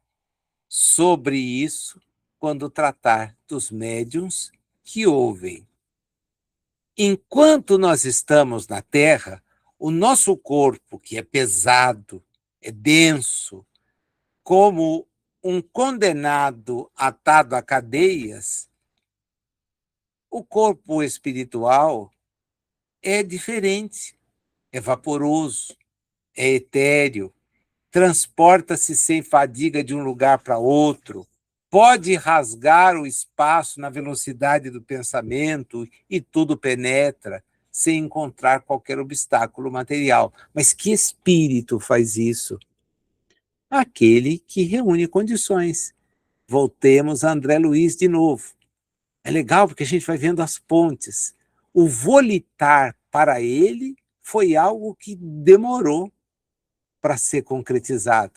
sobre isso quando tratar dos médiuns que ouvem. Enquanto nós estamos na Terra, o nosso corpo, que é pesado, é denso, como um condenado atado a cadeias, o corpo espiritual é diferente, é vaporoso, é etéreo, transporta-se sem fadiga de um lugar para outro, pode rasgar o espaço na velocidade do pensamento e tudo penetra, sem encontrar qualquer obstáculo material. Mas que espírito faz isso? Aquele que reúne condições. Voltemos a André Luiz de novo. É legal porque a gente vai vendo as pontes. O volitar para ele foi algo que demorou para ser concretizado.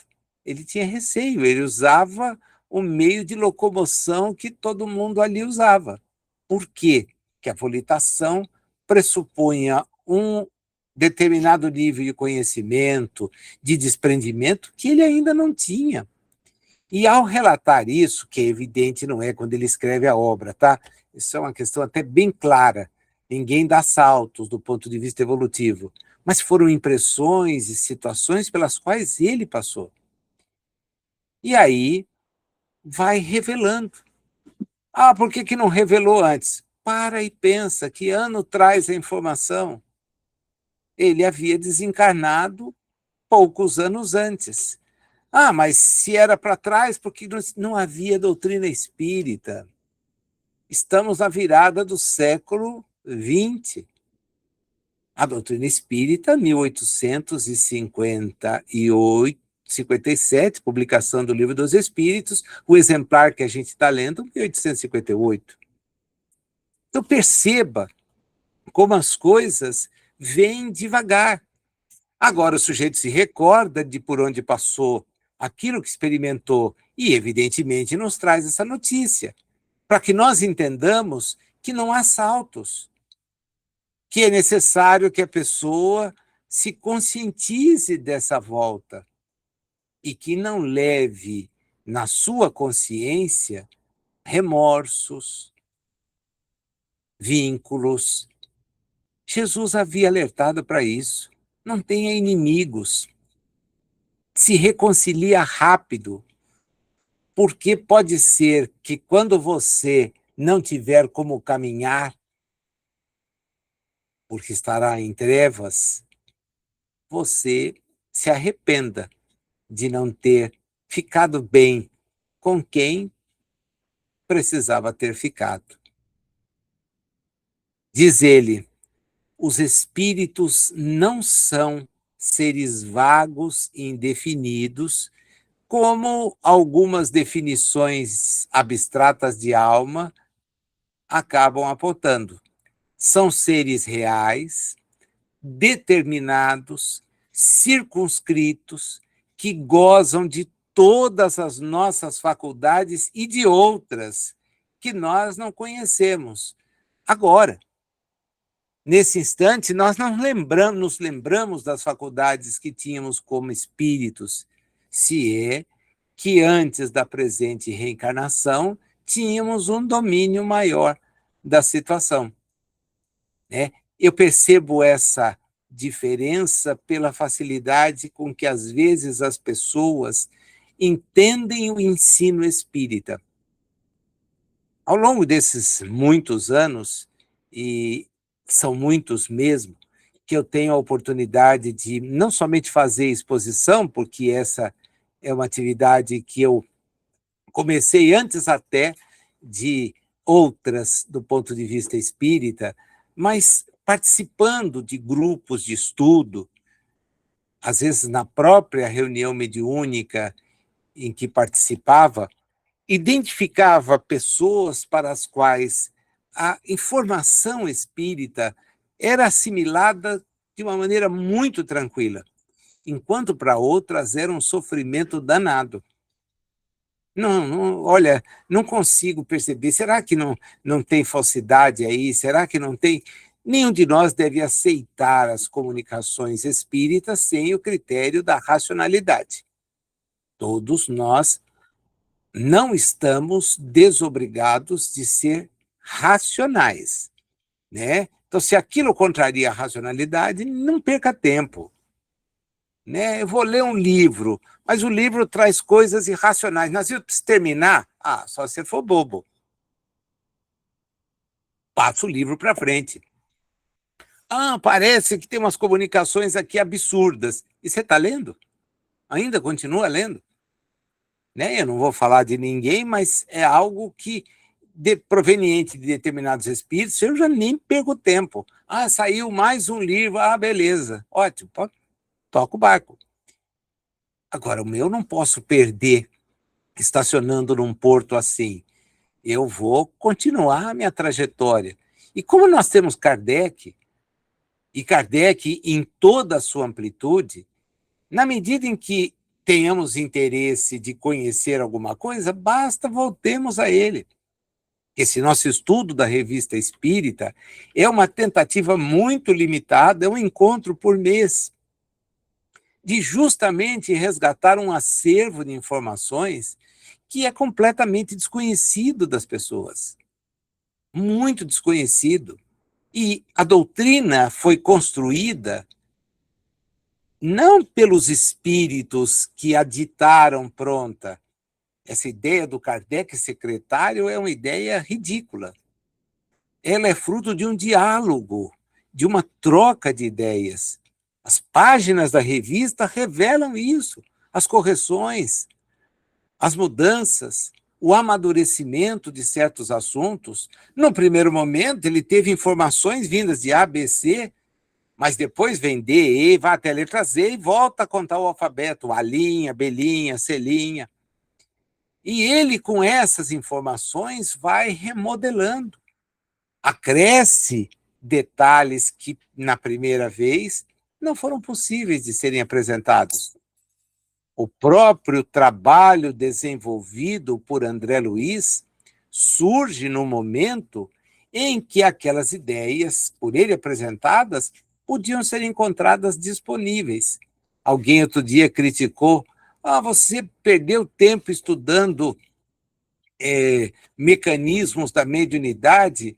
Ele tinha receio, ele usava o meio de locomoção que todo mundo ali usava. Por quê? Porque a volitação pressupunha um determinado nível de conhecimento, de desprendimento, que ele ainda não tinha. E ao relatar isso, que é evidente, não é quando ele escreve a obra, tá? Isso é uma questão até bem clara. Ninguém dá saltos do ponto de vista evolutivo, mas foram impressões e situações pelas quais ele passou. E aí vai revelando. Ah, por que não revelou antes? Para e pensa, que ano traz a informação? Ele havia desencarnado poucos anos antes. Ah, mas se era para trás, porque não havia doutrina espírita. Estamos na virada do século XX. A doutrina espírita, 1858, 57, publicação do Livro dos Espíritos, o exemplar que a gente está lendo, 1858. Então, perceba como as coisas vêm devagar. Agora, o sujeito se recorda de por onde passou, aquilo que experimentou, e, evidentemente, nos traz essa notícia, para que nós entendamos que não há saltos, que é necessário que a pessoa se conscientize dessa volta e que não leve na sua consciência remorsos, vínculos. Jesus havia alertado para isso. Não tenha inimigos. Se reconcilia rápido, porque pode ser que quando você não tiver como caminhar, porque estará em trevas, você se arrependa de não ter ficado bem com quem precisava ter ficado. Diz ele, os espíritos não são seres vagos e indefinidos, como algumas definições abstratas de alma acabam apontando. São seres reais, determinados, circunscritos, que gozam de todas as nossas faculdades e de outras que nós não conhecemos. Agora, nesse instante, nós não nos lembramos das faculdades que tínhamos como espíritos, se é que antes da presente reencarnação tínhamos um domínio maior da situação. Né? Eu percebo essa diferença pela facilidade com que, às vezes, as pessoas entendem o ensino espírita. Ao longo desses muitos anos, e são muitos mesmo, que eu tenho a oportunidade de não somente fazer exposição, porque essa é uma atividade que eu comecei antes até de outras do ponto de vista espírita, mas participando de grupos de estudo, às vezes na própria reunião mediúnica em que participava, identificava pessoas para as quais a informação espírita era assimilada de uma maneira muito tranquila, enquanto para outras era um sofrimento danado. Olha, não consigo perceber. Será que não tem falsidade aí? Será que não tem? Nenhum de nós deve aceitar as comunicações espíritas sem o critério da racionalidade. Todos nós não estamos desobrigados de ser racionais, né? Então, se aquilo contraria a racionalidade, não perca tempo. né? Eu vou ler um livro, mas o livro traz coisas irracionais. Mas eu preciso terminar? Ah, só se for bobo. Passa o livro para frente. Ah, parece que tem umas comunicações aqui absurdas. E você está lendo? Ainda continua lendo? Né? Eu não vou falar de ninguém, mas é algo que, proveniente de determinados espíritos, eu já nem perco tempo. Ah, saiu mais um livro, ah, beleza, ótimo, toca o barco. Agora, o meu não posso perder estacionando num porto assim. Eu vou continuar a minha trajetória. E como nós temos Kardec, e Kardec em toda a sua amplitude, na medida em que tenhamos interesse de conhecer alguma coisa, basta voltemos a ele. Esse nosso estudo da Revista Espírita é uma tentativa muito limitada, é um encontro por mês, de justamente resgatar um acervo de informações que é completamente desconhecido das pessoas, muito desconhecido. E a doutrina foi construída não pelos espíritos que a ditaram pronta. Essa ideia do Kardec secretário é uma ideia ridícula. Ela é fruto de um diálogo, de uma troca de ideias. As páginas da revista revelam isso, as correções, as mudanças, o amadurecimento de certos assuntos. No primeiro momento, ele teve informações vindas de A, B, C, mas depois vem D, E, vai até a letra Z e volta a contar o alfabeto, A', B', C'. E ele, com essas informações, vai remodelando. Acresce detalhes que, na primeira vez, não foram possíveis de serem apresentados. O próprio trabalho desenvolvido por André Luiz surge no momento em que aquelas ideias, por ele apresentadas, podiam ser encontradas disponíveis. Alguém outro dia criticou: ah, você perdeu tempo estudando mecanismos da mediunidade.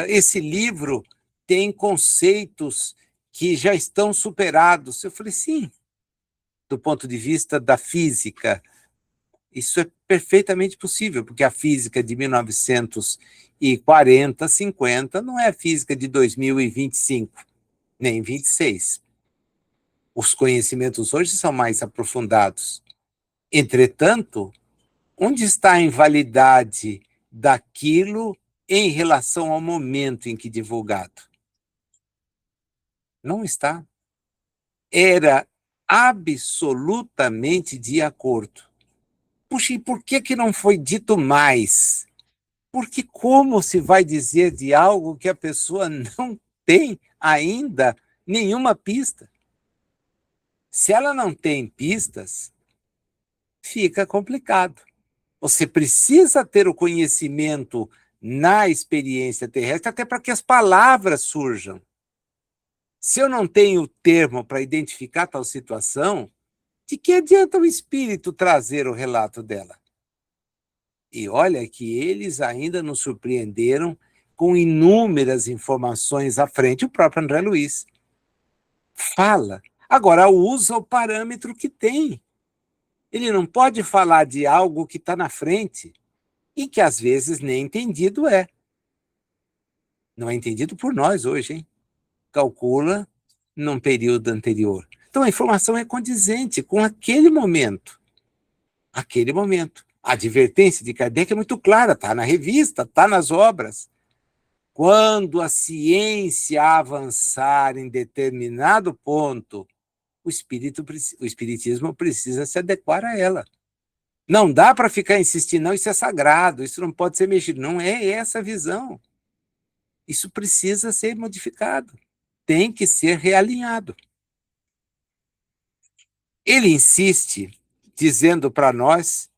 Esse livro tem conceitos que já estão superados. Eu falei, sim, do ponto de vista da física, isso é perfeitamente possível, porque a física de 1940, 50, não é a física de 2025, nem 26. Os conhecimentos hoje são mais aprofundados. Entretanto, onde está a invalidade daquilo em relação ao momento em que divulgado? Não está. Era absolutamente de acordo. Puxa, e por que não foi dito mais? Porque como se vai dizer de algo que a pessoa não tem ainda nenhuma pista? Se ela não tem pistas, fica complicado. Você precisa ter o conhecimento na experiência terrestre, até para que as palavras surjam. Se eu não tenho termo para identificar tal situação, de que adianta o espírito trazer o relato dela? E olha que eles ainda nos surpreenderam com inúmeras informações à frente, o próprio André Luiz. Fala. Agora, usa o parâmetro que tem. Ele não pode falar de algo que está na frente e que às vezes nem entendido é. Não é entendido por nós hoje, hein? Calcula num período anterior. Então a informação é condizente com aquele momento. Aquele momento. A advertência de Kardec é muito clara, está na revista, está nas obras. Quando a ciência avançar em determinado ponto, o espiritismo precisa se adequar a ela. Não dá para ficar insistindo, não, isso é sagrado, isso não pode ser mexido. Não é essa a visão. Isso precisa ser modificado. Tem que ser realinhado. Ele insiste dizendo para nós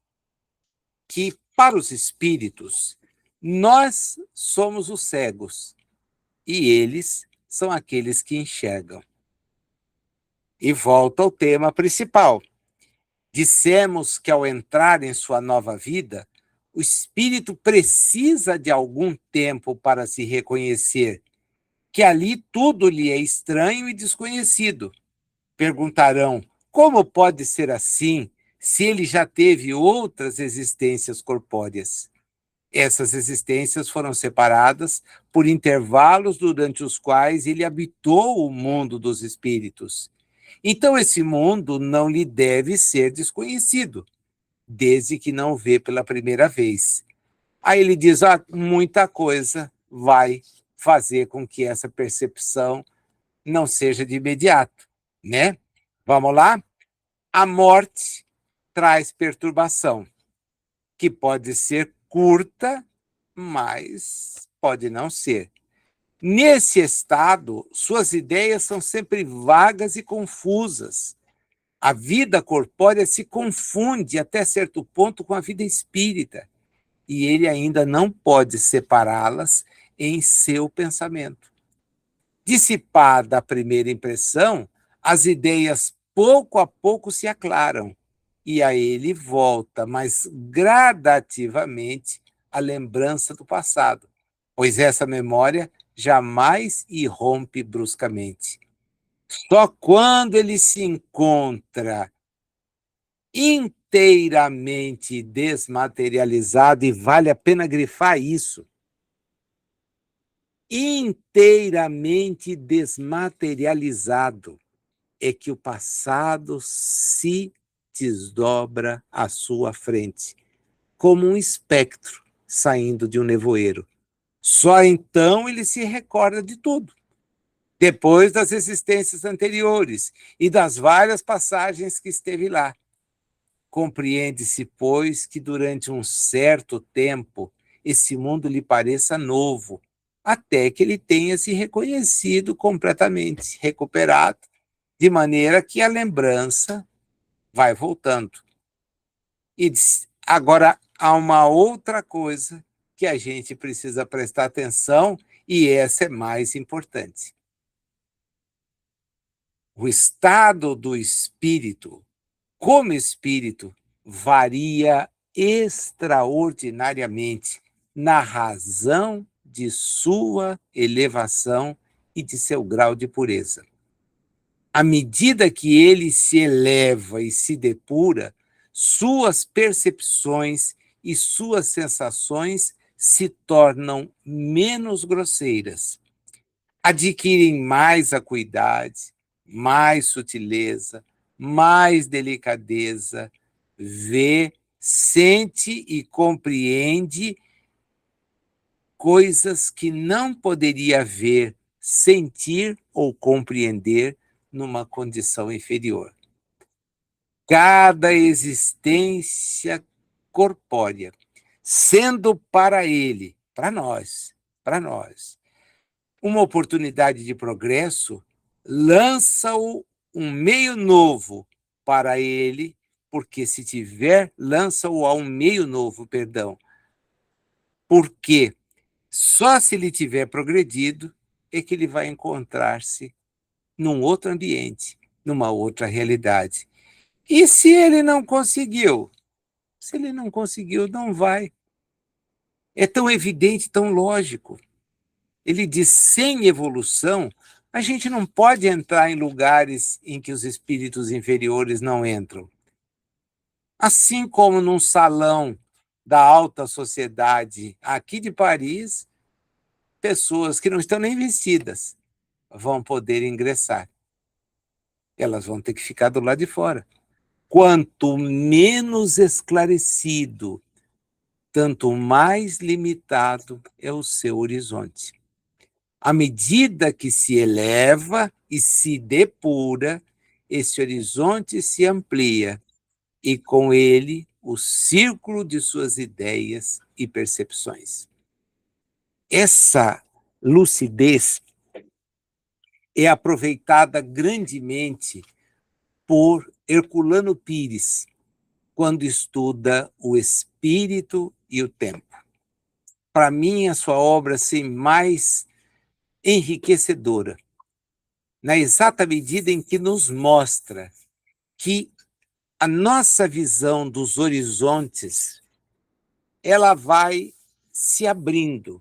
que, para os espíritos, nós somos os cegos e eles são aqueles que enxergam. E volta ao tema principal. Dissemos que, ao entrar em sua nova vida, o espírito precisa de algum tempo para se reconhecer que ali tudo lhe é estranho e desconhecido. Perguntarão: como pode ser assim se ele já teve outras existências corpóreas? Essas existências foram separadas por intervalos durante os quais ele habitou o mundo dos espíritos. Então, esse mundo não lhe deve ser desconhecido, desde que não o vê pela primeira vez. Aí ele diz: muita coisa vai fazer com que essa percepção não seja de imediato, né? Vamos lá? A morte traz perturbação, que pode ser curta, mas pode não ser. Nesse estado, suas ideias são sempre vagas e confusas. A vida corpórea se confunde até certo ponto com a vida espírita, e ele ainda não pode separá-las em seu pensamento. Dissipada a primeira impressão, as ideias pouco a pouco se aclaram, e a ele volta, mas gradativamente, a lembrança do passado, pois essa memória jamais irrompe bruscamente. Só quando ele se encontra inteiramente desmaterializado, e vale a pena grifar isso, inteiramente desmaterializado, é que o passado se desdobra à sua frente, como um espectro saindo de um nevoeiro. Só então ele se recorda de tudo, depois das existências anteriores e das várias passagens que esteve lá. Compreende-se, pois, que durante um certo tempo esse mundo lhe pareça novo, até que ele tenha se reconhecido completamente, recuperado, de maneira que a lembrança vai voltando. E agora há uma outra coisa que a gente precisa prestar atenção, e essa é mais importante. O estado do espírito, como espírito, varia extraordinariamente na razão de sua elevação e de seu grau de pureza. À medida que ele se eleva e se depura, suas percepções e suas sensações se tornam menos grosseiras, adquirem mais acuidade, mais sutileza, mais delicadeza, vê, sente e compreende coisas que não poderia ver, sentir ou compreender numa condição inferior. Cada existência corpórea, sendo para ele, para nós, uma oportunidade de progresso, lança-o um meio novo para ele, porque se tiver, lança-o a um meio novo, porque só se ele tiver progredido é que ele vai encontrar-se num outro ambiente, numa outra realidade. E se ele não conseguiu? Se ele não conseguiu, não vai. É tão evidente, tão lógico. Ele diz: sem evolução, a gente não pode entrar em lugares em que os espíritos inferiores não entram. Assim como num salão da alta sociedade aqui de Paris, pessoas que não estão nem vestidas vão poder ingressar. Elas vão ter que ficar do lado de fora. Quanto menos esclarecido, tanto mais limitado é o seu horizonte. À medida que se eleva e se depura, esse horizonte se amplia e, com ele, o círculo de suas ideias e percepções. Essa lucidez é aproveitada grandemente por Herculano Pires, quando estuda o espírito e o tempo. Para mim, a sua obra assim, mais enriquecedora, na exata medida em que nos mostra que a nossa visão dos horizontes ela vai se abrindo,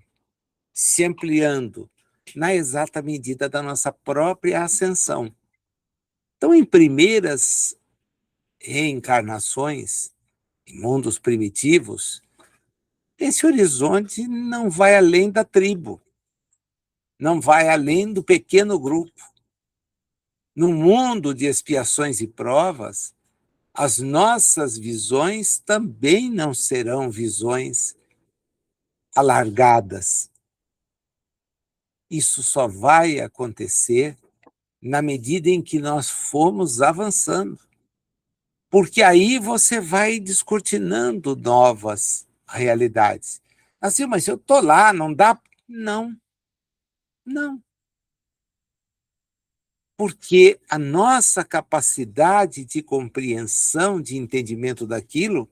se ampliando, na exata medida da nossa própria ascensão. Então, em primeiras reencarnações, em mundos primitivos, esse horizonte não vai além da tribo, não vai além do pequeno grupo. No mundo de expiações e provas, as nossas visões também não serão visões alargadas. Isso só vai acontecer na medida em que nós formos avançando. Porque aí você vai descortinando novas realidades. Assim, mas eu estou lá, não dá? Não, não. Porque a nossa capacidade de compreensão, de entendimento daquilo,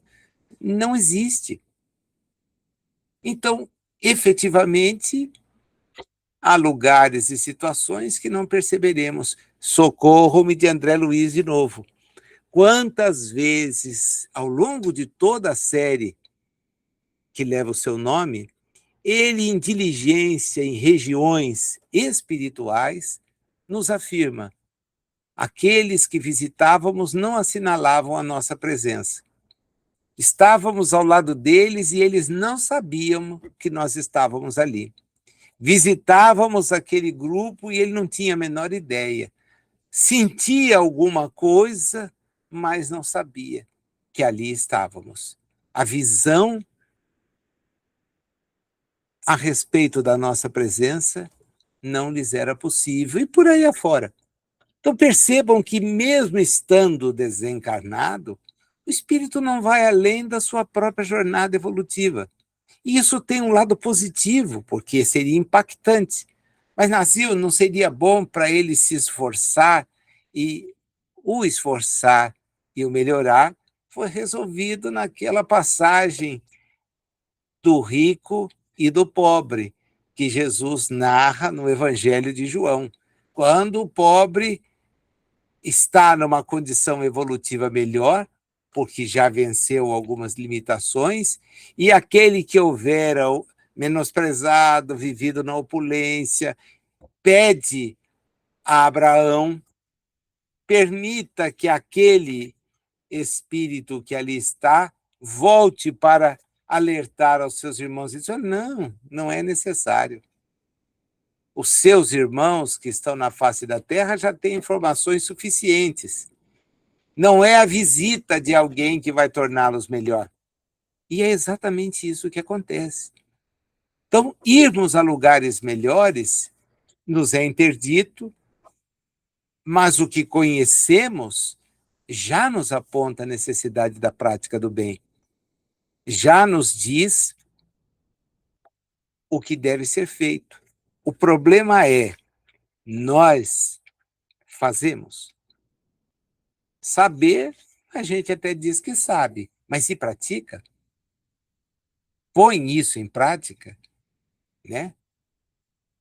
não existe. Então, efetivamente, há lugares e situações que não perceberemos. Socorro-me de André Luiz de novo. Quantas vezes, ao longo de toda a série que leva o seu nome, ele, em diligência em regiões espirituais, nos afirma: aqueles que visitávamos não assinalavam a nossa presença. Estávamos ao lado deles e eles não sabiam que nós estávamos ali. Visitávamos aquele grupo e ele não tinha a menor ideia. Sentia alguma coisa, mas não sabia que ali estávamos. A visão a respeito da nossa presença não lhes era possível, e por aí afora. Então percebam que, mesmo estando desencarnado, o espírito não vai além da sua própria jornada evolutiva. E isso tem um lado positivo, porque seria impactante. Mas, Nassil, não seria bom para ele se esforçar, e o esforçar e o melhorar foi resolvido naquela passagem do rico e do pobre, que Jesus narra no Evangelho de João. Quando o pobre está numa condição evolutiva melhor, porque já venceu algumas limitações, e aquele que houvera menosprezado, vivido na opulência, pede a Abraão, permita que aquele espírito que ali está volte para alertar aos seus irmãos. Ele diz: não, não é necessário. Os seus irmãos que estão na face da terra já têm informações suficientes. Não é a visita de alguém que vai torná-los melhor. E é exatamente isso que acontece. Então, irmos a lugares melhores nos é interdito, mas o que conhecemos já nos aponta a necessidade da prática do bem. Já nos diz o que deve ser feito. O problema é, nós fazemos. Saber, a gente até diz que sabe, mas se pratica? Põe isso em prática, né?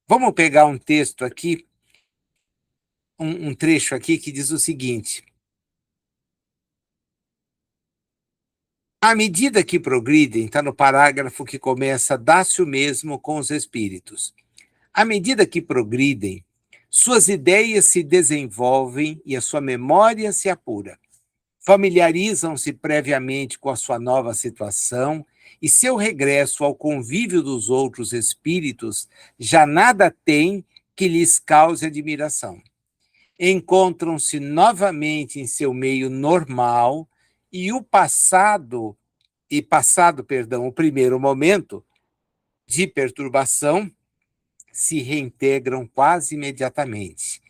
Vamos pegar um texto aqui, um trecho aqui que diz o seguinte: à medida que progridem, está no parágrafo que começa: dá-se o mesmo com os espíritos. À medida que progridem, suas ideias se desenvolvem e a sua memória se apura. Familiarizam-se previamente com a sua nova situação e seu regresso ao convívio dos outros espíritos já nada tem que lhes cause admiração. Encontram-se novamente em seu meio normal e o o primeiro momento de perturbação se reintegram quase imediatamente.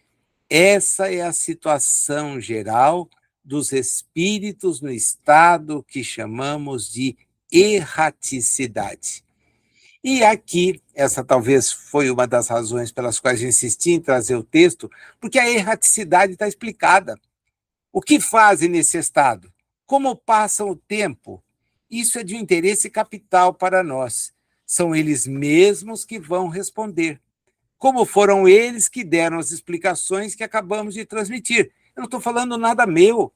Essa é a situação geral dos espíritos no estado que chamamos de erraticidade. E aqui, essa talvez foi uma das razões pelas quais eu insisti em trazer o texto, porque a erraticidade está explicada. O que fazem nesse estado? Como passam o tempo? Isso é de um interesse capital para nós. São eles mesmos que vão responder. Como foram eles que deram as explicações que acabamos de transmitir. Eu não estou falando nada meu.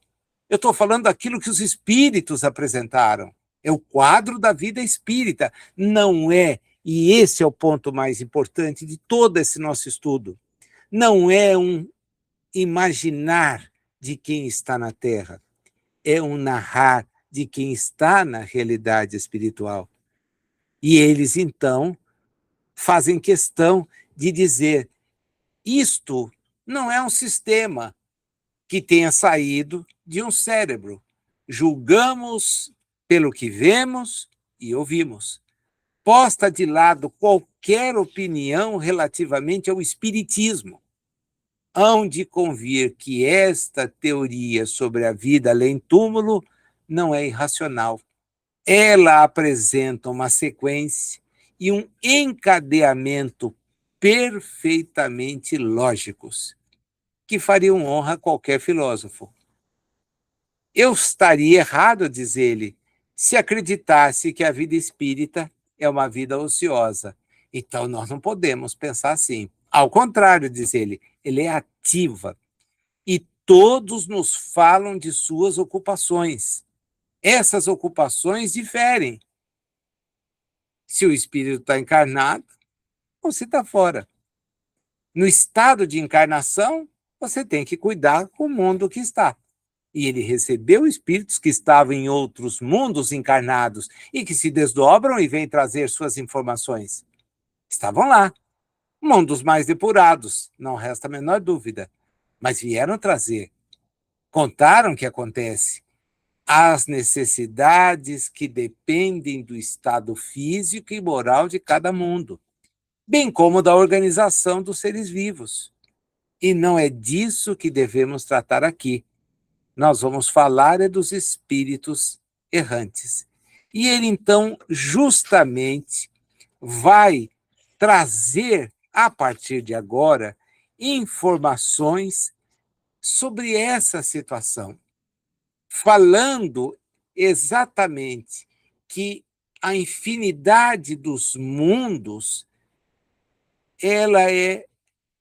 Eu estou falando daquilo que os espíritos apresentaram. É o quadro da vida espírita. Não é, e esse é o ponto mais importante de todo esse nosso estudo, não é um imaginar de quem está na Terra, é um narrar de quem está na realidade espiritual. E eles, então, fazem questão de dizer: isto não é um sistema que tenha saído de um cérebro. Julgamos pelo que vemos e ouvimos. Posta de lado qualquer opinião relativamente ao espiritismo. Hão de convir que esta teoria sobre a vida além túmulo não é irracional. Ela apresenta uma sequência e um encadeamento perfeitamente lógicos, que fariam honra a qualquer filósofo. Eu estaria errado, diz ele, se acreditasse que a vida espírita é uma vida ociosa. Então, nós não podemos pensar assim. Ao contrário, diz ele é ativa. E todos nos falam de suas ocupações. Essas ocupações diferem. Se o espírito está encarnado, você está fora. No estado de encarnação, você tem que cuidar com o mundo que está. E ele recebeu espíritos que estavam em outros mundos encarnados e que se desdobram e vêm trazer suas informações. Estavam lá, mundos mais depurados, não resta a menor dúvida, mas vieram trazer. Contaram o que acontece. As necessidades que dependem do estado físico e moral de cada mundo, bem como da organização dos seres vivos. E não é disso que devemos tratar aqui. Nós vamos falar é dos espíritos errantes. E ele, então, justamente vai trazer, a partir de agora, informações sobre essa situação, falando exatamente que a infinidade dos mundos ela é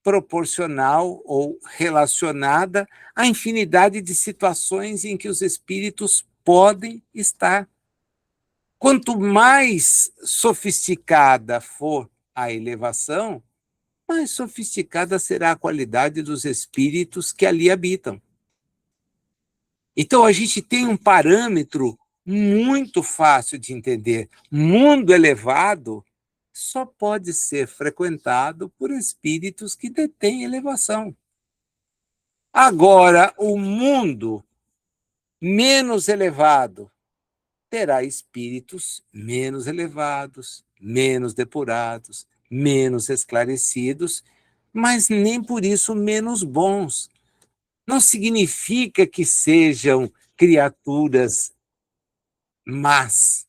proporcional ou relacionada à infinidade de situações em que os espíritos podem estar. Quanto mais sofisticada for a elevação, mais sofisticada será a qualidade dos espíritos que ali habitam. Então, a gente tem um parâmetro muito fácil de entender. Mundo elevado só pode ser frequentado por espíritos que detêm elevação. Agora, o mundo menos elevado terá espíritos menos elevados, menos depurados, menos esclarecidos, mas nem por isso menos bons. Não significa que sejam criaturas más.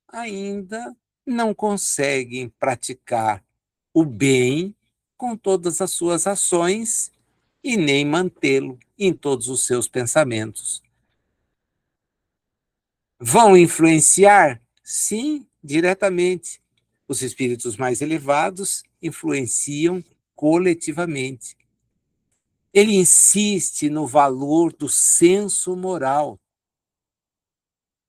Ainda não conseguem praticar o bem com todas as suas ações e nem mantê-lo em todos os seus pensamentos. Vão influenciar? Sim, diretamente. Os espíritos mais elevados influenciam coletivamente. Ele insiste no valor do senso moral,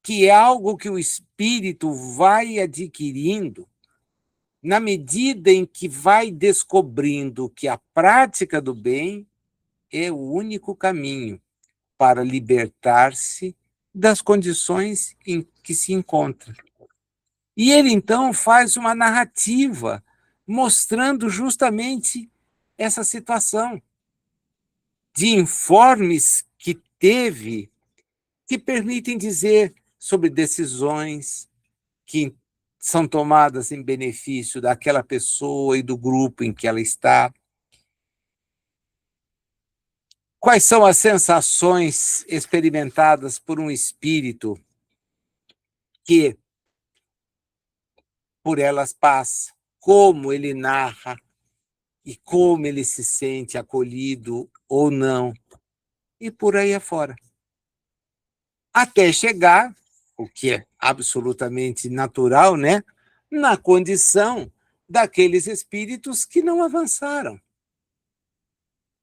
que é algo que o espírito vai adquirindo na medida em que vai descobrindo que a prática do bem é o único caminho para libertar-se das condições em que se encontra. E ele, então, faz uma narrativa mostrando justamente essa situação de informes que teve que permitem dizer sobre decisões que são tomadas em benefício daquela pessoa e do grupo em que ela está. Quais são as sensações experimentadas por um espírito que por elas passa? Como ele narra e como ele se sente acolhido ou não, e por aí afora. Até chegar, o que é absolutamente natural, né, na condição daqueles espíritos que não avançaram.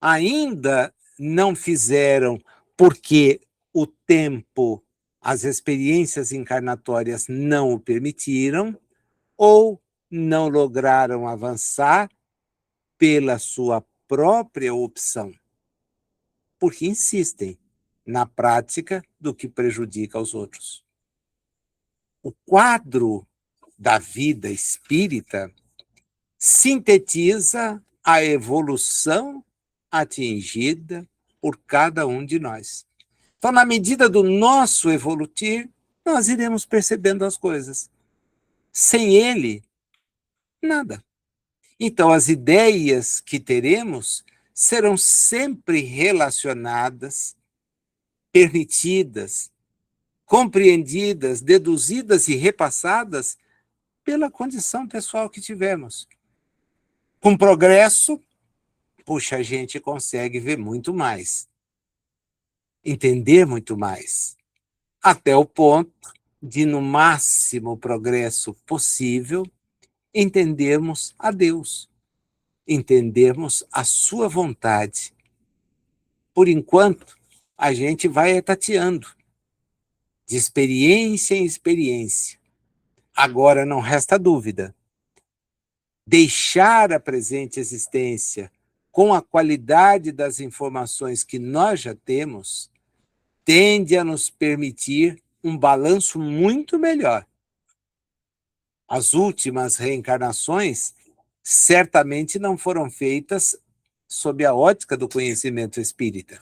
Ainda não fizeram porque o tempo, as experiências encarnatórias não o permitiram, ou não lograram avançar pela sua própria opção. porque insistem na prática do que prejudica aos outros. O quadro da vida espírita sintetiza a evolução atingida por cada um de nós. Então, na medida do nosso evoluir, nós iremos percebendo as coisas. Sem ele, nada. Então, as ideias que teremos serão sempre relacionadas, permitidas, compreendidas, deduzidas e repassadas pela condição pessoal que tivemos. Com progresso, puxa, a gente consegue ver muito mais, entender muito mais, até o ponto de, no máximo progresso possível, entendermos a Deus, entendermos a sua vontade. Por enquanto, a gente vai tateando, de experiência em experiência. Agora não resta dúvida. Deixar a presente existência com a qualidade das informações que nós já temos, tende a nos permitir um balanço muito melhor. As últimas reencarnações certamente não foram feitas sob a ótica do conhecimento espírita.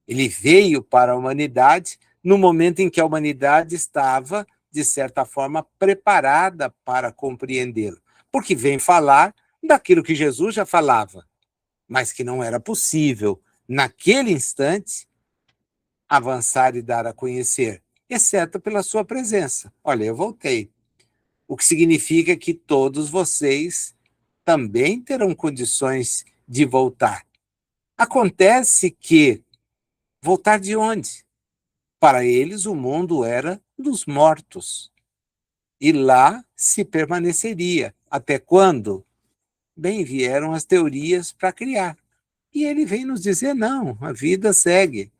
Ele veio para a humanidade no momento em que a humanidade estava, de certa forma, preparada para compreendê-lo, porque vem falar daquilo que Jesus já falava, mas que não era possível, naquele instante, avançar e dar a conhecer, exceto pela sua presença. Olha, eu voltei. O que significa que todos vocês também terão condições de voltar. Acontece que voltar de onde? Para eles, o mundo era dos mortos. E lá se permaneceria. Até quando? Bem, vieram as teorias para criar. E ele vem nos dizer, não, a vida segue.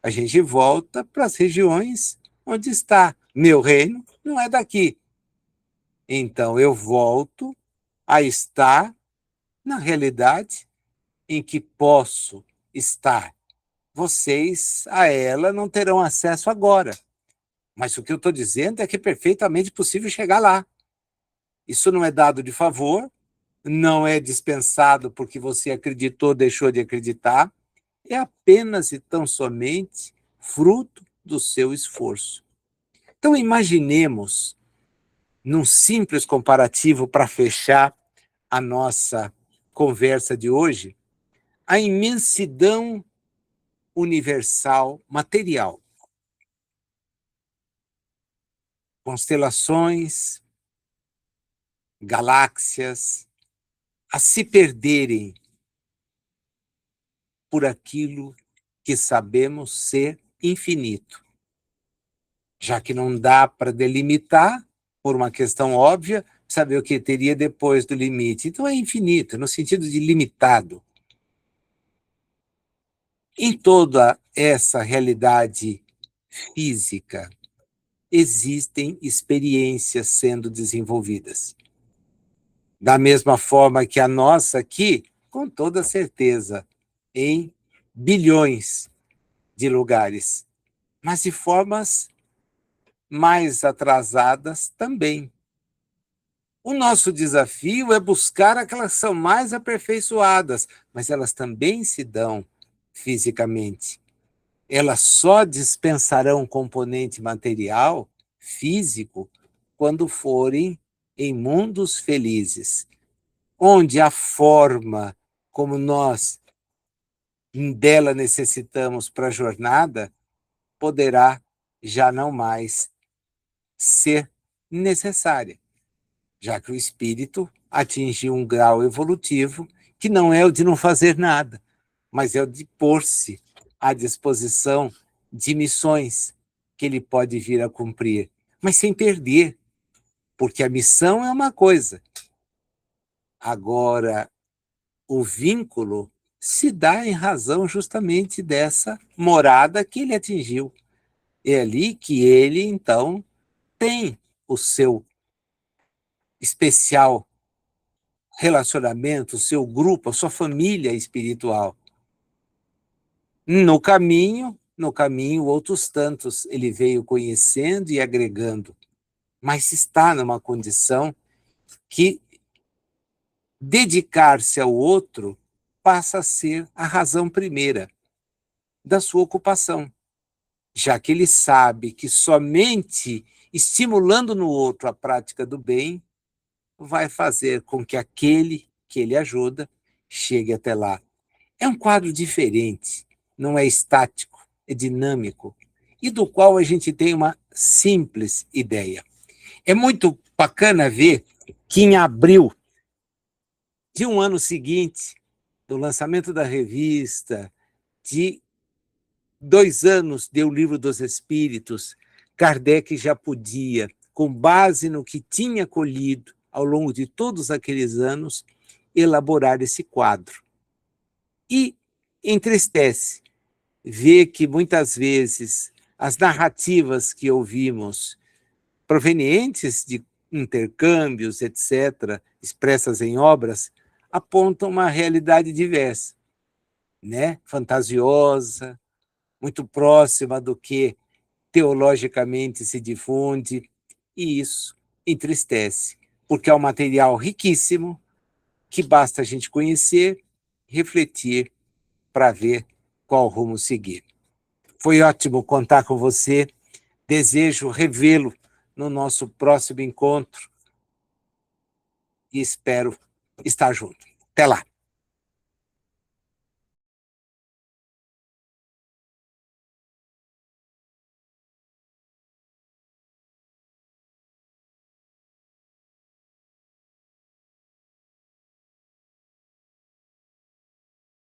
A gente volta para as regiões onde está. Meu reino não é daqui. Então eu volto a estar na realidade em que posso estar. Vocês a ela não terão acesso agora. Mas o que eu estou dizendo é que é perfeitamente possível chegar lá. Isso não é dado de favor, não é dispensado porque você acreditou, deixou de acreditar, é apenas e tão somente fruto do seu esforço. Então, imaginemos, num simples comparativo para fechar a nossa conversa de hoje, a imensidão universal material. Constelações, galáxias, a se perderem por aquilo que sabemos ser infinito. Já que não dá para delimitar, por uma questão óbvia, saber o que teria depois do limite. Então é infinito, no sentido de limitado. Em toda essa realidade física, existem experiências sendo desenvolvidas. Da mesma forma que a nossa aqui, com toda certeza, em bilhões de lugares, mas de formas mais atrasadas também. O nosso desafio é buscar aquelas que são mais aperfeiçoadas, mas elas também se dão fisicamente. Elas só dispensarão componente material, físico, quando forem em mundos felizes, onde a forma como nós dela necessitamos para a jornada poderá já não mais ser necessária, já que o espírito atingiu um grau evolutivo que não é o de não fazer nada, mas é o de pôr-se à disposição de missões que ele pode vir a cumprir, mas sem perder, porque a missão é uma coisa. Agora, o vínculo se dá em razão justamente dessa morada que ele atingiu. É ali que ele, então, tem o seu especial relacionamento, o seu grupo, a sua família espiritual. No caminho, outros tantos ele veio conhecendo e agregando, mas está numa condição que dedicar-se ao outro passa a ser a razão primeira da sua ocupação, já que ele sabe que somente estimulando no outro a prática do bem vai fazer com que aquele que ele ajuda chegue até lá. É um quadro diferente, não é estático, é dinâmico, e do qual a gente tem uma simples ideia. É muito bacana ver que em abril de um ano seguinte, do lançamento da revista, de 2 anos de O Livro dos Espíritos, Kardec já podia, com base no que tinha colhido ao longo de todos aqueles anos, elaborar esse quadro. E entristece ver que, muitas vezes, as narrativas que ouvimos, provenientes de intercâmbios, etc., expressas em obras, apontam uma realidade diversa, né? Fantasiosa, muito próxima do que teologicamente se difunde, e isso entristece, porque é um material riquíssimo que basta a gente conhecer, refletir para ver qual rumo seguir. Foi ótimo contar com você, desejo revê-lo no nosso próximo encontro e espero estar junto. Até lá!